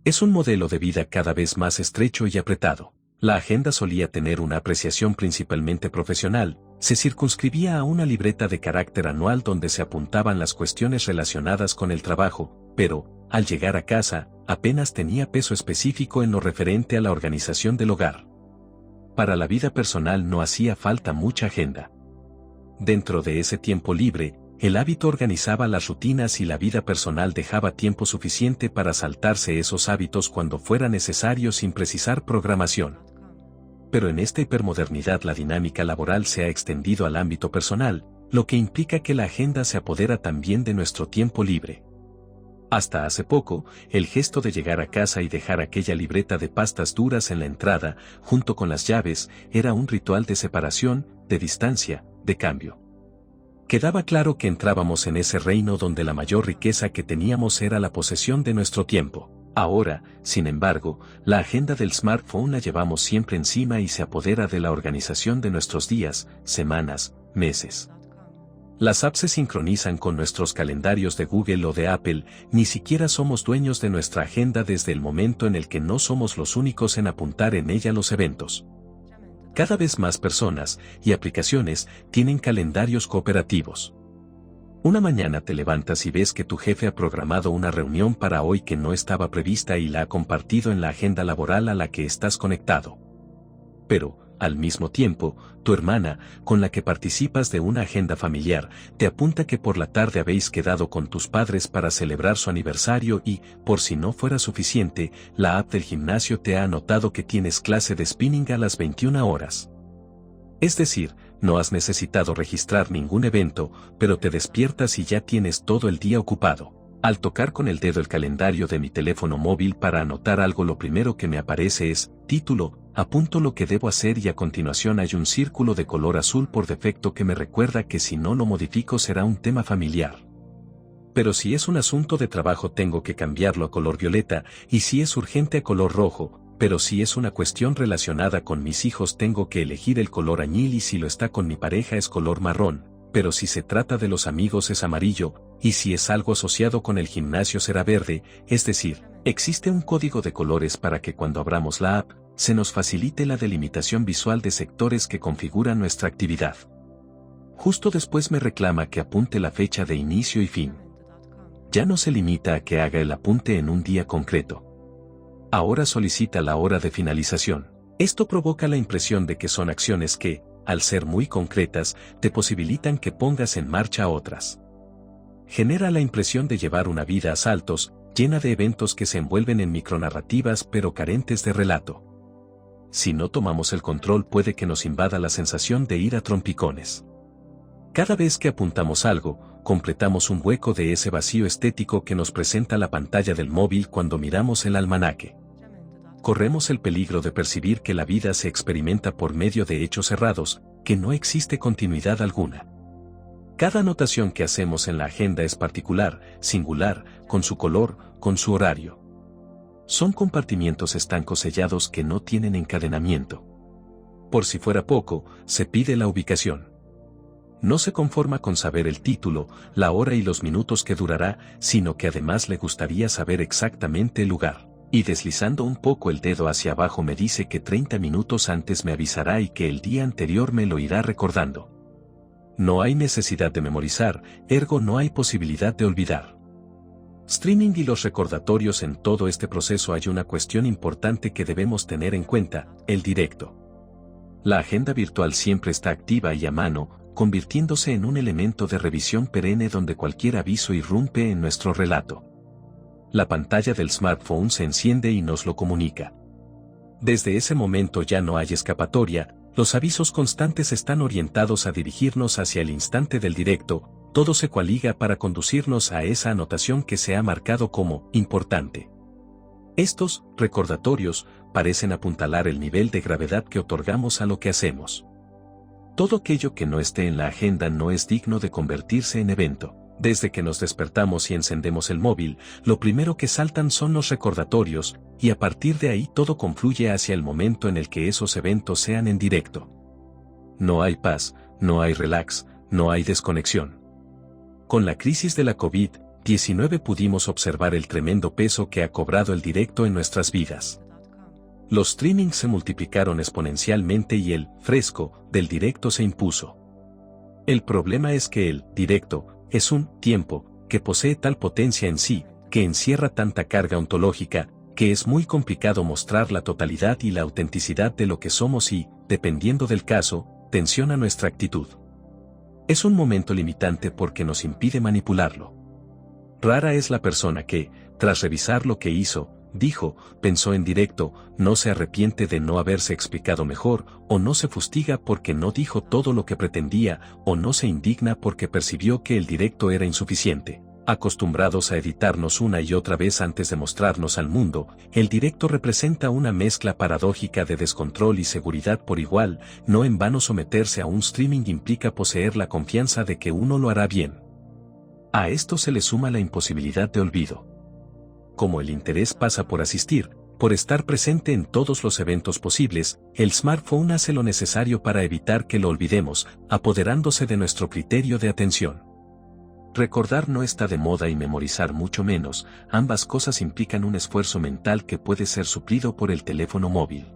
Es un modelo de vida cada vez más estrecho y apretado. La agenda solía tener una apreciación principalmente profesional, se circunscribía a una libreta de carácter anual donde se apuntaban las cuestiones relacionadas con el trabajo, pero, al llegar a casa, apenas tenía peso específico en lo referente a la organización del hogar. Para la vida personal no hacía falta mucha agenda. Dentro de ese tiempo libre, el hábito organizaba las rutinas y la vida personal dejaba tiempo suficiente para saltarse esos hábitos cuando fuera necesario sin precisar programación. Pero en esta hipermodernidad la dinámica laboral se ha extendido al ámbito personal, lo que implica que la agenda se apodera también de nuestro tiempo libre. Hasta hace poco, el gesto de llegar a casa y dejar aquella libreta de pastas duras en la entrada, junto con las llaves, era un ritual de separación, de distancia, de cambio. Quedaba claro que entrábamos en ese reino donde la mayor riqueza que teníamos era la posesión de nuestro tiempo. Ahora, sin embargo, la agenda del smartphone la llevamos siempre encima y se apodera de la organización de nuestros días, semanas, meses. Las apps se sincronizan con nuestros calendarios de Google o de Apple, ni siquiera somos dueños de nuestra agenda desde el momento en el que no somos los únicos en apuntar en ella los eventos. Cada vez más personas y aplicaciones tienen calendarios cooperativos. Una mañana te levantas y ves que tu jefe ha programado una reunión para hoy que no estaba prevista y la ha compartido en la agenda laboral a la que estás conectado. Pero, al mismo tiempo, tu hermana, con la que participas de una agenda familiar, te apunta que por la tarde habéis quedado con tus padres para celebrar su aniversario y, por si no fuera suficiente, la app del gimnasio te ha anotado que tienes clase de spinning a las 21 horas. Es decir, no has necesitado registrar ningún evento, pero te despiertas y ya tienes todo el día ocupado. Al tocar con el dedo el calendario de mi teléfono móvil para anotar algo, lo primero que me aparece es, título, apunto lo que debo hacer y a continuación hay un círculo de color azul por defecto que me recuerda que si no lo modifico será un tema familiar. Pero si es un asunto de trabajo tengo que cambiarlo a color violeta, y si es urgente a color rojo, pero si es una cuestión relacionada con mis hijos tengo que elegir el color añil y si lo está con mi pareja es color marrón. pero si se trata de los amigos es amarillo, y si es algo asociado con el gimnasio será verde, es decir, existe un código de colores para que cuando abramos la app, se nos facilite la delimitación visual de sectores que configuran nuestra actividad. Justo después me reclama que apunte la fecha de inicio y fin. Ya no se limita a que haga el apunte en un día concreto. Ahora solicita la hora de finalización. Esto provoca la impresión de que son acciones que, al ser muy concretas, te posibilitan que pongas en marcha otras. Genera la impresión de llevar una vida a saltos, llena de eventos que se envuelven en micronarrativas pero carentes de relato. Si no tomamos el control puede que nos invada la sensación de ir a trompicones. Cada vez que apuntamos algo, completamos un hueco de ese vacío estético que nos presenta la pantalla del móvil cuando miramos el almanaque. Corremos el peligro de percibir que la vida se experimenta por medio de hechos cerrados, que no existe continuidad alguna. Cada anotación que hacemos en la agenda es particular, singular, con su color, con su horario. Son compartimientos estancos sellados que no tienen encadenamiento. Por si fuera poco, se pide la ubicación. No se conforma con saber el título, la hora y los minutos que durará, sino que además le gustaría saber exactamente el lugar. Y deslizando un poco el dedo hacia abajo me dice que 30 minutos antes me avisará y que el día anterior me lo irá recordando. No hay necesidad de memorizar, ergo no hay posibilidad de olvidar. Streaming y los recordatorios. En todo este proceso hay una cuestión importante que debemos tener en cuenta, el directo. La agenda virtual siempre está activa y a mano, convirtiéndose en un elemento de revisión perenne donde cualquier aviso irrumpe en nuestro relato. La pantalla del smartphone se enciende y nos lo comunica. Desde ese momento ya no hay escapatoria, los avisos constantes están orientados a dirigirnos hacia el instante del directo, todo se coaliga para conducirnos a esa anotación que se ha marcado como importante. Estos recordatorios parecen apuntalar el nivel de gravedad que otorgamos a lo que hacemos. Todo aquello que no esté en la agenda no es digno de convertirse en evento. Desde que nos despertamos y encendemos el móvil, lo primero que saltan son los recordatorios, y a partir de ahí todo confluye hacia el momento en el que esos eventos sean en directo. No hay paz, no hay relax, no hay desconexión. Con la crisis de la COVID-19 pudimos observar el tremendo peso que ha cobrado el directo en nuestras vidas. Los streamings se multiplicaron exponencialmente y el fresco del directo se impuso. El problema es que el directo es un tiempo que posee tal potencia en sí, que encierra tanta carga ontológica, que es muy complicado mostrar la totalidad y la autenticidad de lo que somos y, dependiendo del caso, tensiona nuestra actitud. Es un momento limitante porque nos impide manipularlo. Rara es la persona que, tras revisar lo que hizo, dijo, pensó en directo, no se arrepiente de no haberse explicado mejor, o no se fustiga porque no dijo todo lo que pretendía, o no se indigna porque percibió que el directo era insuficiente. Acostumbrados a editarnos una y otra vez antes de mostrarnos al mundo, el directo representa una mezcla paradójica de descontrol y seguridad por igual. No en vano someterse a un streaming implica poseer la confianza de que uno lo hará bien. A esto se le suma la imposibilidad de olvido. Como el interés pasa por asistir, por estar presente en todos los eventos posibles, el smartphone hace lo necesario para evitar que lo olvidemos, apoderándose de nuestro criterio de atención. Recordar no está de moda y memorizar mucho menos, ambas cosas implican un esfuerzo mental que puede ser suplido por el teléfono móvil.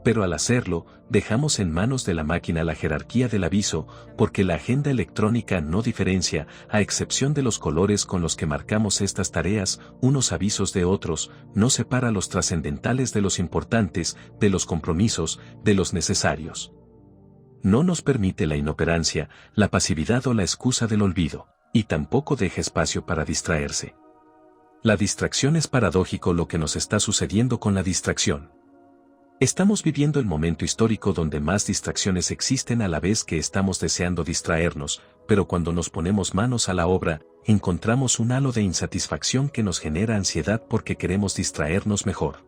Pero al hacerlo, dejamos en manos de la máquina la jerarquía del aviso, porque la agenda electrónica no diferencia, a excepción de los colores con los que marcamos estas tareas, unos avisos de otros, no separa los trascendentales de los importantes, de los compromisos, de los necesarios. No nos permite la inoperancia, la pasividad o la excusa del olvido, y tampoco deja espacio para distraerse. La distracción es paradójico lo que nos está sucediendo con la distracción. Estamos viviendo el momento histórico donde más distracciones existen a la vez que estamos deseando distraernos, pero cuando nos ponemos manos a la obra, encontramos un halo de insatisfacción que nos genera ansiedad porque queremos distraernos mejor.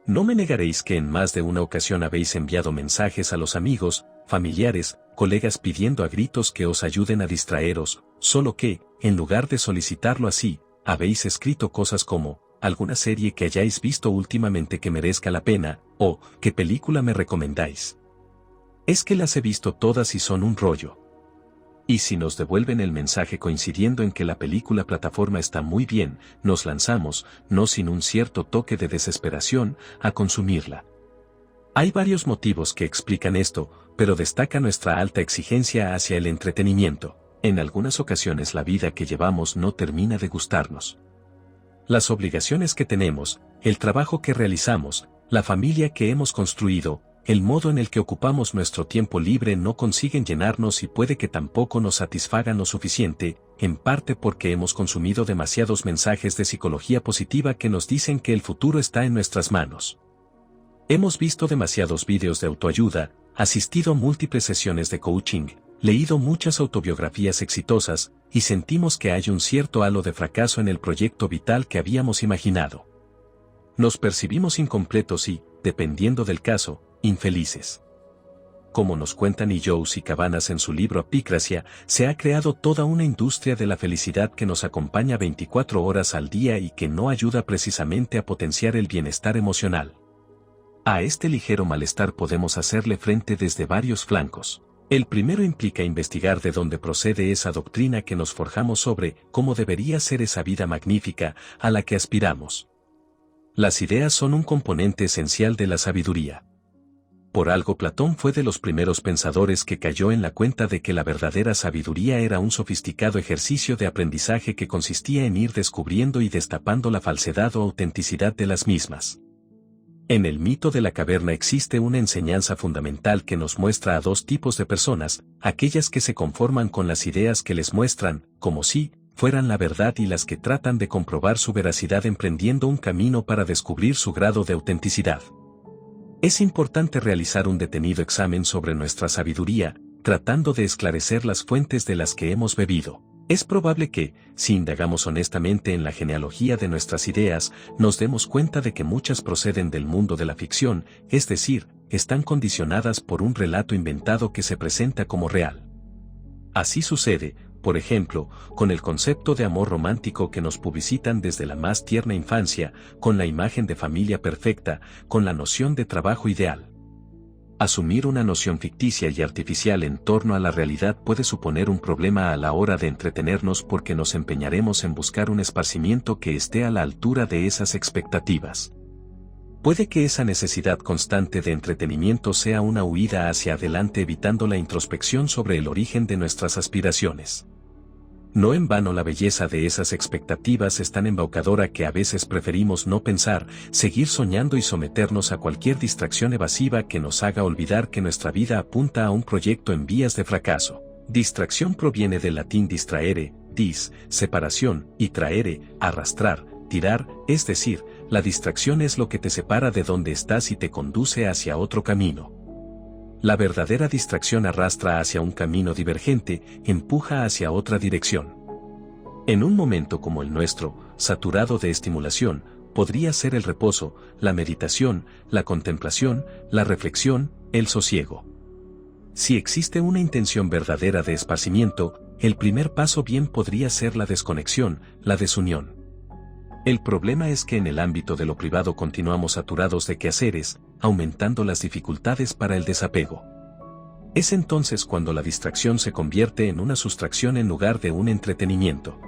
No me negaréis que en más de una ocasión habéis enviado mensajes a los amigos, familiares, colegas pidiendo a gritos que os ayuden a distraeros, solo que, en lugar de solicitarlo así, habéis escrito cosas como, alguna serie que hayáis visto últimamente que merezca la pena, o, ¿qué película me recomendáis? Es que las he visto todas y son un rollo. Y si nos devuelven el mensaje coincidiendo en que la película plataforma está muy bien, nos lanzamos, no sin un cierto toque de desesperación, a consumirla. Hay varios motivos que explican esto, pero destaca nuestra alta exigencia hacia el entretenimiento. En algunas ocasiones la vida que llevamos no termina de gustarnos. Las obligaciones que tenemos, el trabajo que realizamos, la familia que hemos construido, el modo en el que ocupamos nuestro tiempo libre no consiguen llenarnos y puede que tampoco nos satisfagan lo suficiente, en parte porque hemos consumido demasiados mensajes de psicología positiva que nos dicen que el futuro está en nuestras manos. Hemos visto demasiados vídeos de autoayuda, asistido a múltiples sesiones de coaching, leído muchas autobiografías exitosas, y sentimos que hay un cierto halo de fracaso en el proyecto vital que habíamos imaginado. Nos percibimos incompletos y, dependiendo del caso, infelices. Como nos cuentan Joyce y Cabanas en su libro Apicracia, se ha creado toda una industria de la felicidad que nos acompaña 24 horas al día y que no ayuda precisamente a potenciar el bienestar emocional. A este ligero malestar podemos hacerle frente desde varios flancos. El primero implica investigar de dónde procede esa doctrina que nos forjamos sobre cómo debería ser esa vida magnífica a la que aspiramos. Las ideas son un componente esencial de la sabiduría. Por algo Platón fue de los primeros pensadores que cayó en la cuenta de que la verdadera sabiduría era un sofisticado ejercicio de aprendizaje que consistía en ir descubriendo y destapando la falsedad o autenticidad de las mismas. En el mito de la caverna existe una enseñanza fundamental que nos muestra a dos tipos de personas, aquellas que se conforman con las ideas que les muestran, como si fueran la verdad, y las que tratan de comprobar su veracidad emprendiendo un camino para descubrir su grado de autenticidad. Es importante realizar un detenido examen sobre nuestra sabiduría, tratando de esclarecer las fuentes de las que hemos bebido. Es probable que, si indagamos honestamente en la genealogía de nuestras ideas, nos demos cuenta de que muchas proceden del mundo de la ficción, es decir, están condicionadas por un relato inventado que se presenta como real. Así sucede, por ejemplo, con el concepto de amor romántico que nos publicitan desde la más tierna infancia, con la imagen de familia perfecta, con la noción de trabajo ideal. Asumir una noción ficticia y artificial en torno a la realidad puede suponer un problema a la hora de entretenernos porque nos empeñaremos en buscar un esparcimiento que esté a la altura de esas expectativas. Puede que esa necesidad constante de entretenimiento sea una huida hacia adelante evitando la introspección sobre el origen de nuestras aspiraciones. No en vano la belleza de esas expectativas es tan embaucadora que a veces preferimos no pensar, seguir soñando y someternos a cualquier distracción evasiva que nos haga olvidar que nuestra vida apunta a un proyecto en vías de fracaso. Distracción proviene del latín distraere, dis, separación, y traere, arrastrar, tirar, es decir, la distracción es lo que te separa de donde estás y te conduce hacia otro camino. La verdadera distracción arrastra hacia un camino divergente, empuja hacia otra dirección. En un momento como el nuestro, saturado de estimulación, podría ser el reposo, la meditación, la contemplación, la reflexión, el sosiego. Si existe una intención verdadera de esparcimiento, el primer paso bien podría ser la desconexión, la desunión. El problema es que en el ámbito de lo privado continuamos saturados de quehaceres, aumentando las dificultades para el desapego. Es entonces cuando la distracción se convierte en una sustracción en lugar de un entretenimiento.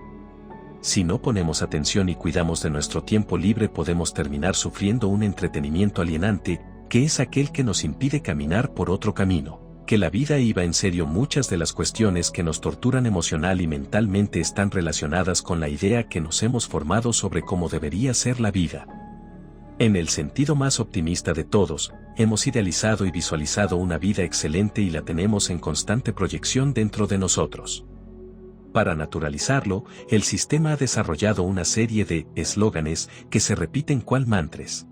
Si no ponemos atención y cuidamos de nuestro tiempo libre podemos terminar sufriendo un entretenimiento alienante, que es aquel que nos impide caminar por otro camino. Que la vida iba en serio. Muchas de las cuestiones que nos torturan emocional y mentalmente están relacionadas con la idea que nos hemos formado sobre cómo debería ser la vida. En el sentido más optimista de todos, hemos idealizado y visualizado una vida excelente y la tenemos en constante proyección dentro de nosotros. Para naturalizarlo, el sistema ha desarrollado una serie de eslóganes que se repiten cual mantras.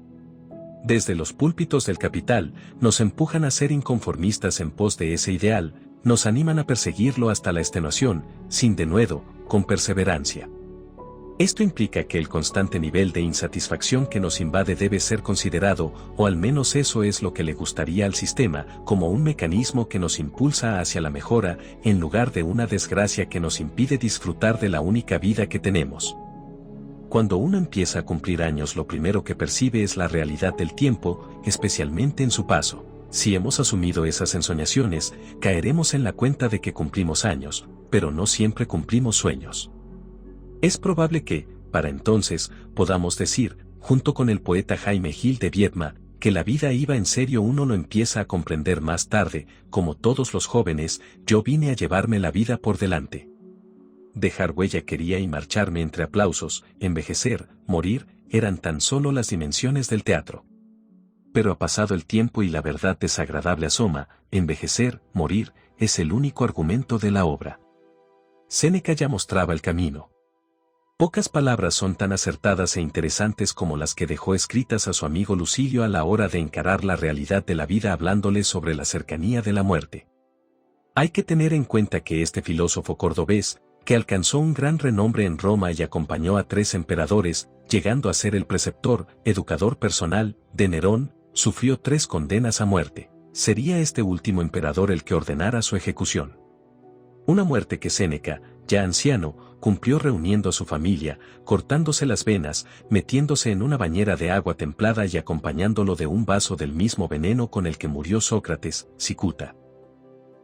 Desde los púlpitos del capital, nos empujan a ser inconformistas en pos de ese ideal, nos animan a perseguirlo hasta la extenuación, sin denuedo, con perseverancia. Esto implica que el constante nivel de insatisfacción que nos invade debe ser considerado, o al menos eso es lo que le gustaría al sistema, como un mecanismo que nos impulsa hacia la mejora, en lugar de una desgracia que nos impide disfrutar de la única vida que tenemos. Cuando uno empieza a cumplir años, lo primero que percibe es la realidad del tiempo, especialmente en su paso. Si hemos asumido esas ensoñaciones, caeremos en la cuenta de que cumplimos años, pero no siempre cumplimos sueños. Es probable que, para entonces, podamos decir, junto con el poeta Jaime Gil de Biedma, que la vida iba en serio. Uno lo empieza a comprender más tarde, como todos los jóvenes, yo vine a llevarme la vida por delante. Dejar huella quería y marcharme entre aplausos, envejecer, morir, eran tan solo las dimensiones del teatro. Pero ha pasado el tiempo y la verdad desagradable asoma, envejecer, morir, es el único argumento de la obra. Séneca ya mostraba el camino. Pocas palabras son tan acertadas e interesantes como las que dejó escritas a su amigo Lucilio a la hora de encarar la realidad de la vida hablándole sobre la cercanía de la muerte. Hay que tener en cuenta que este filósofo cordobés, que alcanzó un gran renombre en Roma y acompañó a 3 emperadores, llegando a ser el preceptor, educador personal, de Nerón, sufrió 3 condenas a muerte. Sería este último emperador el que ordenara su ejecución. Una muerte que Séneca, ya anciano, cumplió reuniendo a su familia, cortándose las venas, metiéndose en una bañera de agua templada y acompañándolo de un vaso del mismo veneno con el que murió Sócrates, cicuta.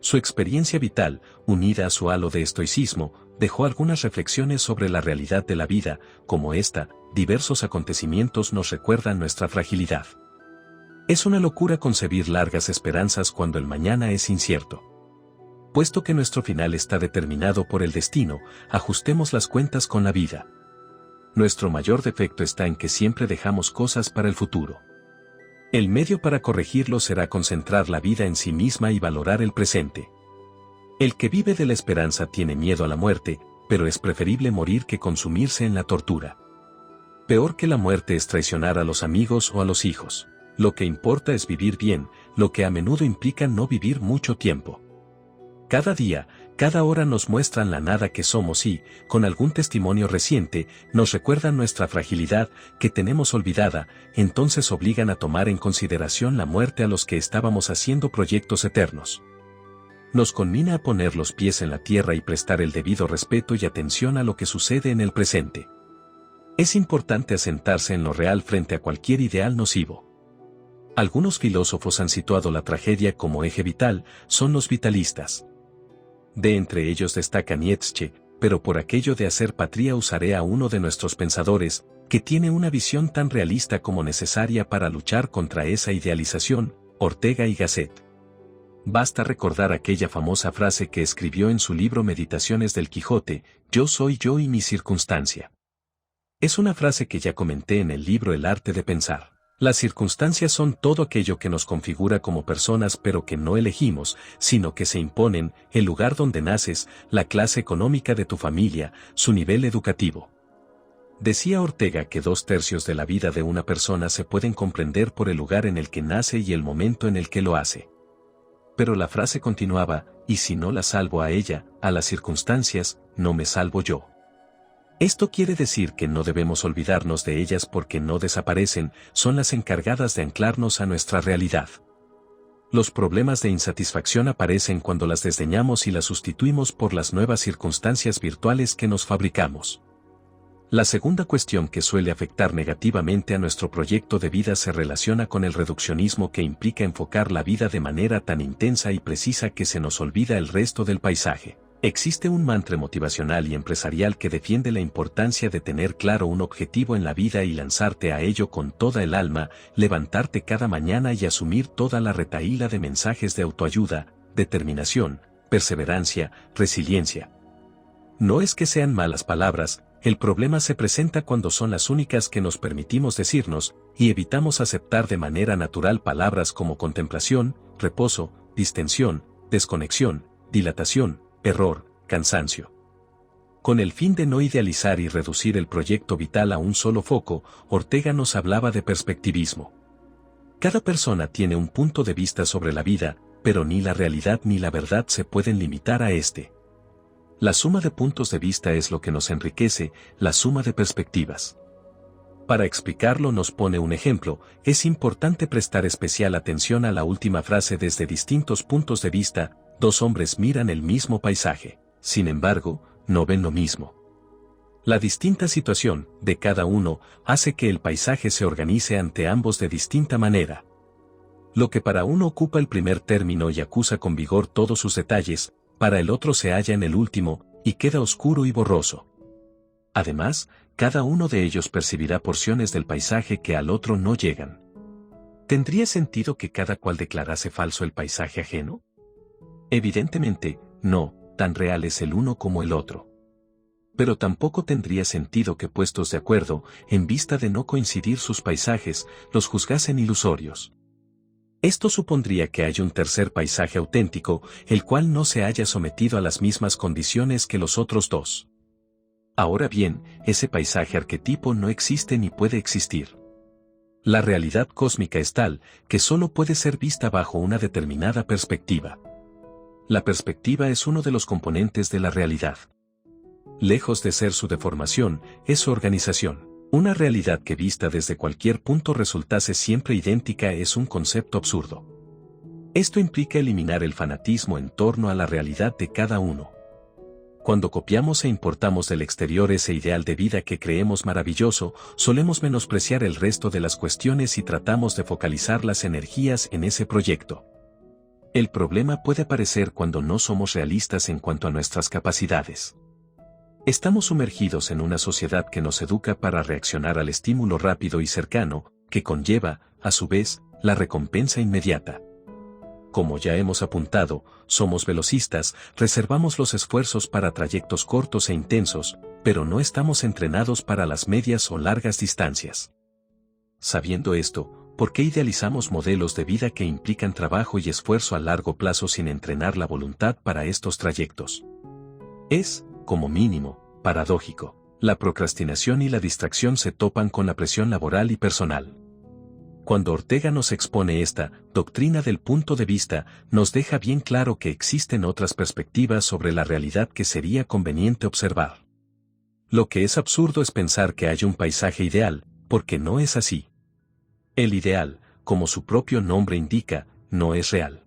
Su experiencia vital, unida a su halo de estoicismo, dejó algunas reflexiones sobre la realidad de la vida, como esta: diversos acontecimientos nos recuerdan nuestra fragilidad. Es una locura concebir largas esperanzas cuando el mañana es incierto. Puesto que nuestro final está determinado por el destino, ajustemos las cuentas con la vida. Nuestro mayor defecto está en que siempre dejamos cosas para el futuro. El medio para corregirlo será concentrar la vida en sí misma y valorar el presente. El que vive de la esperanza tiene miedo a la muerte, pero es preferible morir que consumirse en la tortura. Peor que la muerte es traicionar a los amigos o a los hijos. Lo que importa es vivir bien, lo que a menudo implica no vivir mucho tiempo. Cada día, cada hora nos muestran la nada que somos y, con algún testimonio reciente, nos recuerdan nuestra fragilidad, que tenemos olvidada, entonces obligan a tomar en consideración la muerte a los que estábamos haciendo proyectos eternos. Nos conmina a poner los pies en la tierra y prestar el debido respeto y atención a lo que sucede en el presente. Es importante asentarse en lo real frente a cualquier ideal nocivo. Algunos filósofos han situado la tragedia como eje vital, son los vitalistas. De entre ellos destaca Nietzsche, pero por aquello de hacer patria usaré a uno de nuestros pensadores, que tiene una visión tan realista como necesaria para luchar contra esa idealización, Ortega y Gasset. Basta recordar aquella famosa frase que escribió en su libro Meditaciones del Quijote: yo soy yo y mi circunstancia. Es una frase que ya comenté en el libro El arte de pensar. Las circunstancias son todo aquello que nos configura como personas pero que no elegimos, sino que se imponen: el lugar donde naces, la clase económica de tu familia, su nivel educativo. Decía Ortega que 2/3 de la vida de una persona se pueden comprender por el lugar en el que nace y el momento en el que lo hace. Pero la frase continuaba: y si no la salvo a ella, a las circunstancias, no me salvo yo. Esto quiere decir que no debemos olvidarnos de ellas porque no desaparecen, son las encargadas de anclarnos a nuestra realidad. Los problemas de insatisfacción aparecen cuando las desdeñamos y las sustituimos por las nuevas circunstancias virtuales que nos fabricamos. La segunda cuestión que suele afectar negativamente a nuestro proyecto de vida se relaciona con el reduccionismo, que implica enfocar la vida de manera tan intensa y precisa que se nos olvida el resto del paisaje. Existe un mantra motivacional y empresarial que defiende la importancia de tener claro un objetivo en la vida y lanzarte a ello con toda el alma, levantarte cada mañana y asumir toda la retahíla de mensajes de autoayuda, determinación, perseverancia, resiliencia. No es que sean malas palabras, el problema se presenta cuando son las únicas que nos permitimos decirnos, y evitamos aceptar de manera natural palabras como contemplación, reposo, distensión, desconexión, dilatación, error, cansancio. Con el fin de no idealizar y reducir el proyecto vital a un solo foco, Ortega nos hablaba de perspectivismo. Cada persona tiene un punto de vista sobre la vida, pero ni la realidad ni la verdad se pueden limitar a este. La suma de puntos de vista es lo que nos enriquece, la suma de perspectivas. Para explicarlo nos pone un ejemplo: es importante prestar especial atención a la última frase. Desde distintos puntos de vista, 2 hombres miran el mismo paisaje, sin embargo, no ven lo mismo. La distinta situación de cada uno hace que el paisaje se organice ante ambos de distinta manera. Lo que para uno ocupa el primer término y acusa con vigor todos sus detalles, para el otro se halla en el último, y queda oscuro y borroso. Además, cada uno de ellos percibirá porciones del paisaje que al otro no llegan. ¿Tendría sentido que cada cual declarase falso el paisaje ajeno? Evidentemente, no, tan real es el uno como el otro. Pero tampoco tendría sentido que puestos de acuerdo, en vista de no coincidir sus paisajes, los juzgasen ilusorios. Esto supondría que hay un tercer paisaje auténtico, el cual no se haya sometido a las mismas condiciones que los otros dos. Ahora bien, ese paisaje arquetipo no existe ni puede existir. La realidad cósmica es tal, que solo puede ser vista bajo una determinada perspectiva. La perspectiva es uno de los componentes de la realidad. Lejos de ser su deformación, es su organización. Una realidad que vista desde cualquier punto resultase siempre idéntica es un concepto absurdo. Esto implica eliminar el fanatismo en torno a la realidad de cada uno. Cuando copiamos e importamos del exterior ese ideal de vida que creemos maravilloso, solemos menospreciar el resto de las cuestiones y tratamos de focalizar las energías en ese proyecto. El problema puede aparecer cuando no somos realistas en cuanto a nuestras capacidades. Estamos sumergidos en una sociedad que nos educa para reaccionar al estímulo rápido y cercano, que conlleva, a su vez, la recompensa inmediata. Como ya hemos apuntado, somos velocistas, reservamos los esfuerzos para trayectos cortos e intensos, pero no estamos entrenados para las medias o largas distancias. Sabiendo esto, ¿por qué idealizamos modelos de vida que implican trabajo y esfuerzo a largo plazo sin entrenar la voluntad para estos trayectos? Es, como mínimo, paradójico. La procrastinación y la distracción se topan con la presión laboral y personal. Cuando Ortega nos expone esta doctrina del punto de vista, nos deja bien claro que existen otras perspectivas sobre la realidad que sería conveniente observar. Lo que es absurdo es pensar que hay un paisaje ideal, porque no es así. El ideal, como su propio nombre indica, no es real.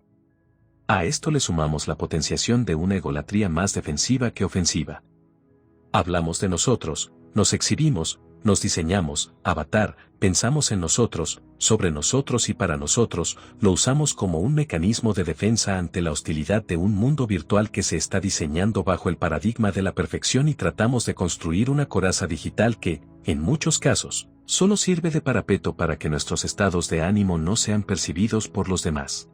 A esto le sumamos la potenciación de una egolatría más defensiva que ofensiva. Hablamos de nosotros, nos exhibimos, nos diseñamos, avatar, pensamos en nosotros, sobre nosotros y para nosotros, lo usamos como un mecanismo de defensa ante la hostilidad de un mundo virtual que se está diseñando bajo el paradigma de la perfección y tratamos de construir una coraza digital que, en muchos casos, solo sirve de parapeto para que nuestros estados de ánimo no sean percibidos por los demás.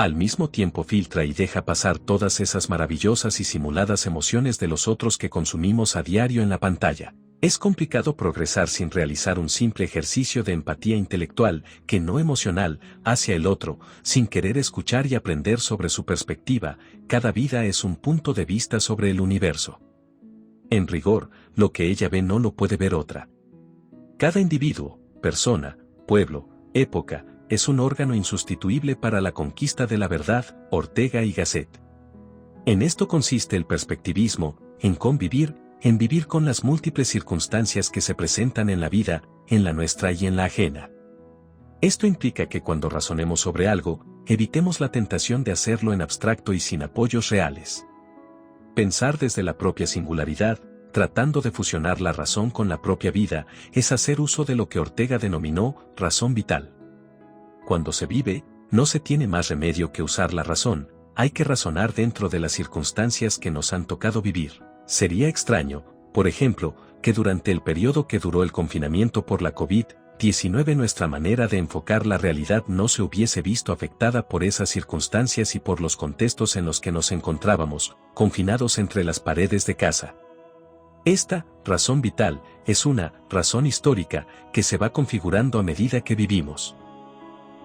Al mismo tiempo filtra y deja pasar todas esas maravillosas y simuladas emociones de los otros que consumimos a diario en la pantalla. Es complicado progresar sin realizar un simple ejercicio de empatía intelectual, que no emocional, hacia el otro, sin querer escuchar y aprender sobre su perspectiva. Cada vida es un punto de vista sobre el universo. En rigor, lo que ella ve no lo puede ver otra. Cada individuo, persona, pueblo, época, es un órgano insustituible para la conquista de la verdad. Ortega y Gasset. En esto consiste el perspectivismo, en vivir con las múltiples circunstancias que se presentan en la vida, en la nuestra y en la ajena. Esto implica que cuando razonemos sobre algo, evitemos la tentación de hacerlo en abstracto y sin apoyos reales. Pensar desde la propia singularidad, tratando de fusionar la razón con la propia vida, es hacer uso de lo que Ortega denominó razón vital. Cuando se vive, no se tiene más remedio que usar la razón, hay que razonar dentro de las circunstancias que nos han tocado vivir. Sería extraño, por ejemplo, que durante el periodo que duró el confinamiento por la COVID-19 nuestra manera de enfocar la realidad no se hubiese visto afectada por esas circunstancias y por los contextos en los que nos encontrábamos, confinados entre las paredes de casa. Esta razón vital es una razón histórica que se va configurando a medida que vivimos.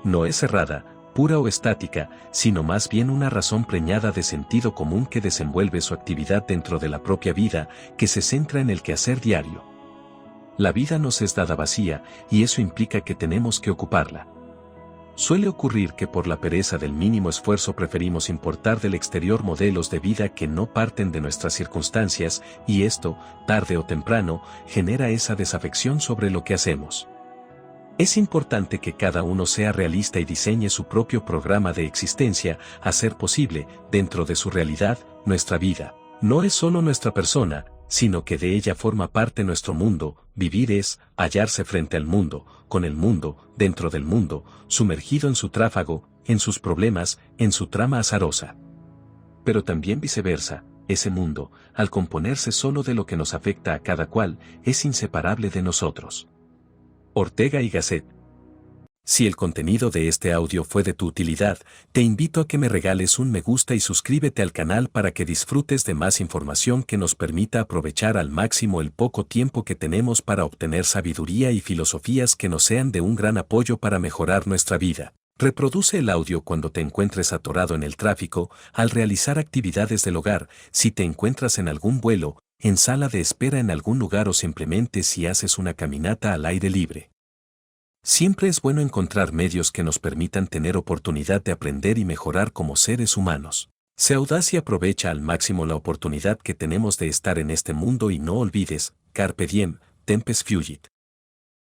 No es cerrada, pura o estática, sino más bien una razón preñada de sentido común que desenvuelve su actividad dentro de la propia vida, que se centra en el quehacer diario. La vida nos es dada vacía, y eso implica que tenemos que ocuparla. Suele ocurrir que por la pereza del mínimo esfuerzo preferimos importar del exterior modelos de vida que no parten de nuestras circunstancias, y esto, tarde o temprano, genera esa desafección sobre lo que hacemos. Es importante que cada uno sea realista y diseñe su propio programa de existencia, a ser posible, dentro de su realidad, nuestra vida. No es solo nuestra persona, sino que de ella forma parte nuestro mundo. Vivir es hallarse frente al mundo, con el mundo, dentro del mundo, sumergido en su tráfago, en sus problemas, en su trama azarosa. Pero también viceversa, ese mundo, al componerse solo de lo que nos afecta a cada cual, es inseparable de nosotros. Ortega y Gasset. Si el contenido de este audio fue de tu utilidad, te invito a que me regales un me gusta y suscríbete al canal para que disfrutes de más información que nos permita aprovechar al máximo el poco tiempo que tenemos para obtener sabiduría y filosofías que nos sean de un gran apoyo para mejorar nuestra vida. Reproduce el audio cuando te encuentres atorado en el tráfico, al realizar actividades del hogar, si te encuentras en algún vuelo, en sala de espera en algún lugar o simplemente si haces una caminata al aire libre. Siempre es bueno encontrar medios que nos permitan tener oportunidad de aprender y mejorar como seres humanos. Sé audaz y aprovecha al máximo la oportunidad que tenemos de estar en este mundo y no olvides, carpe diem, tempus fugit.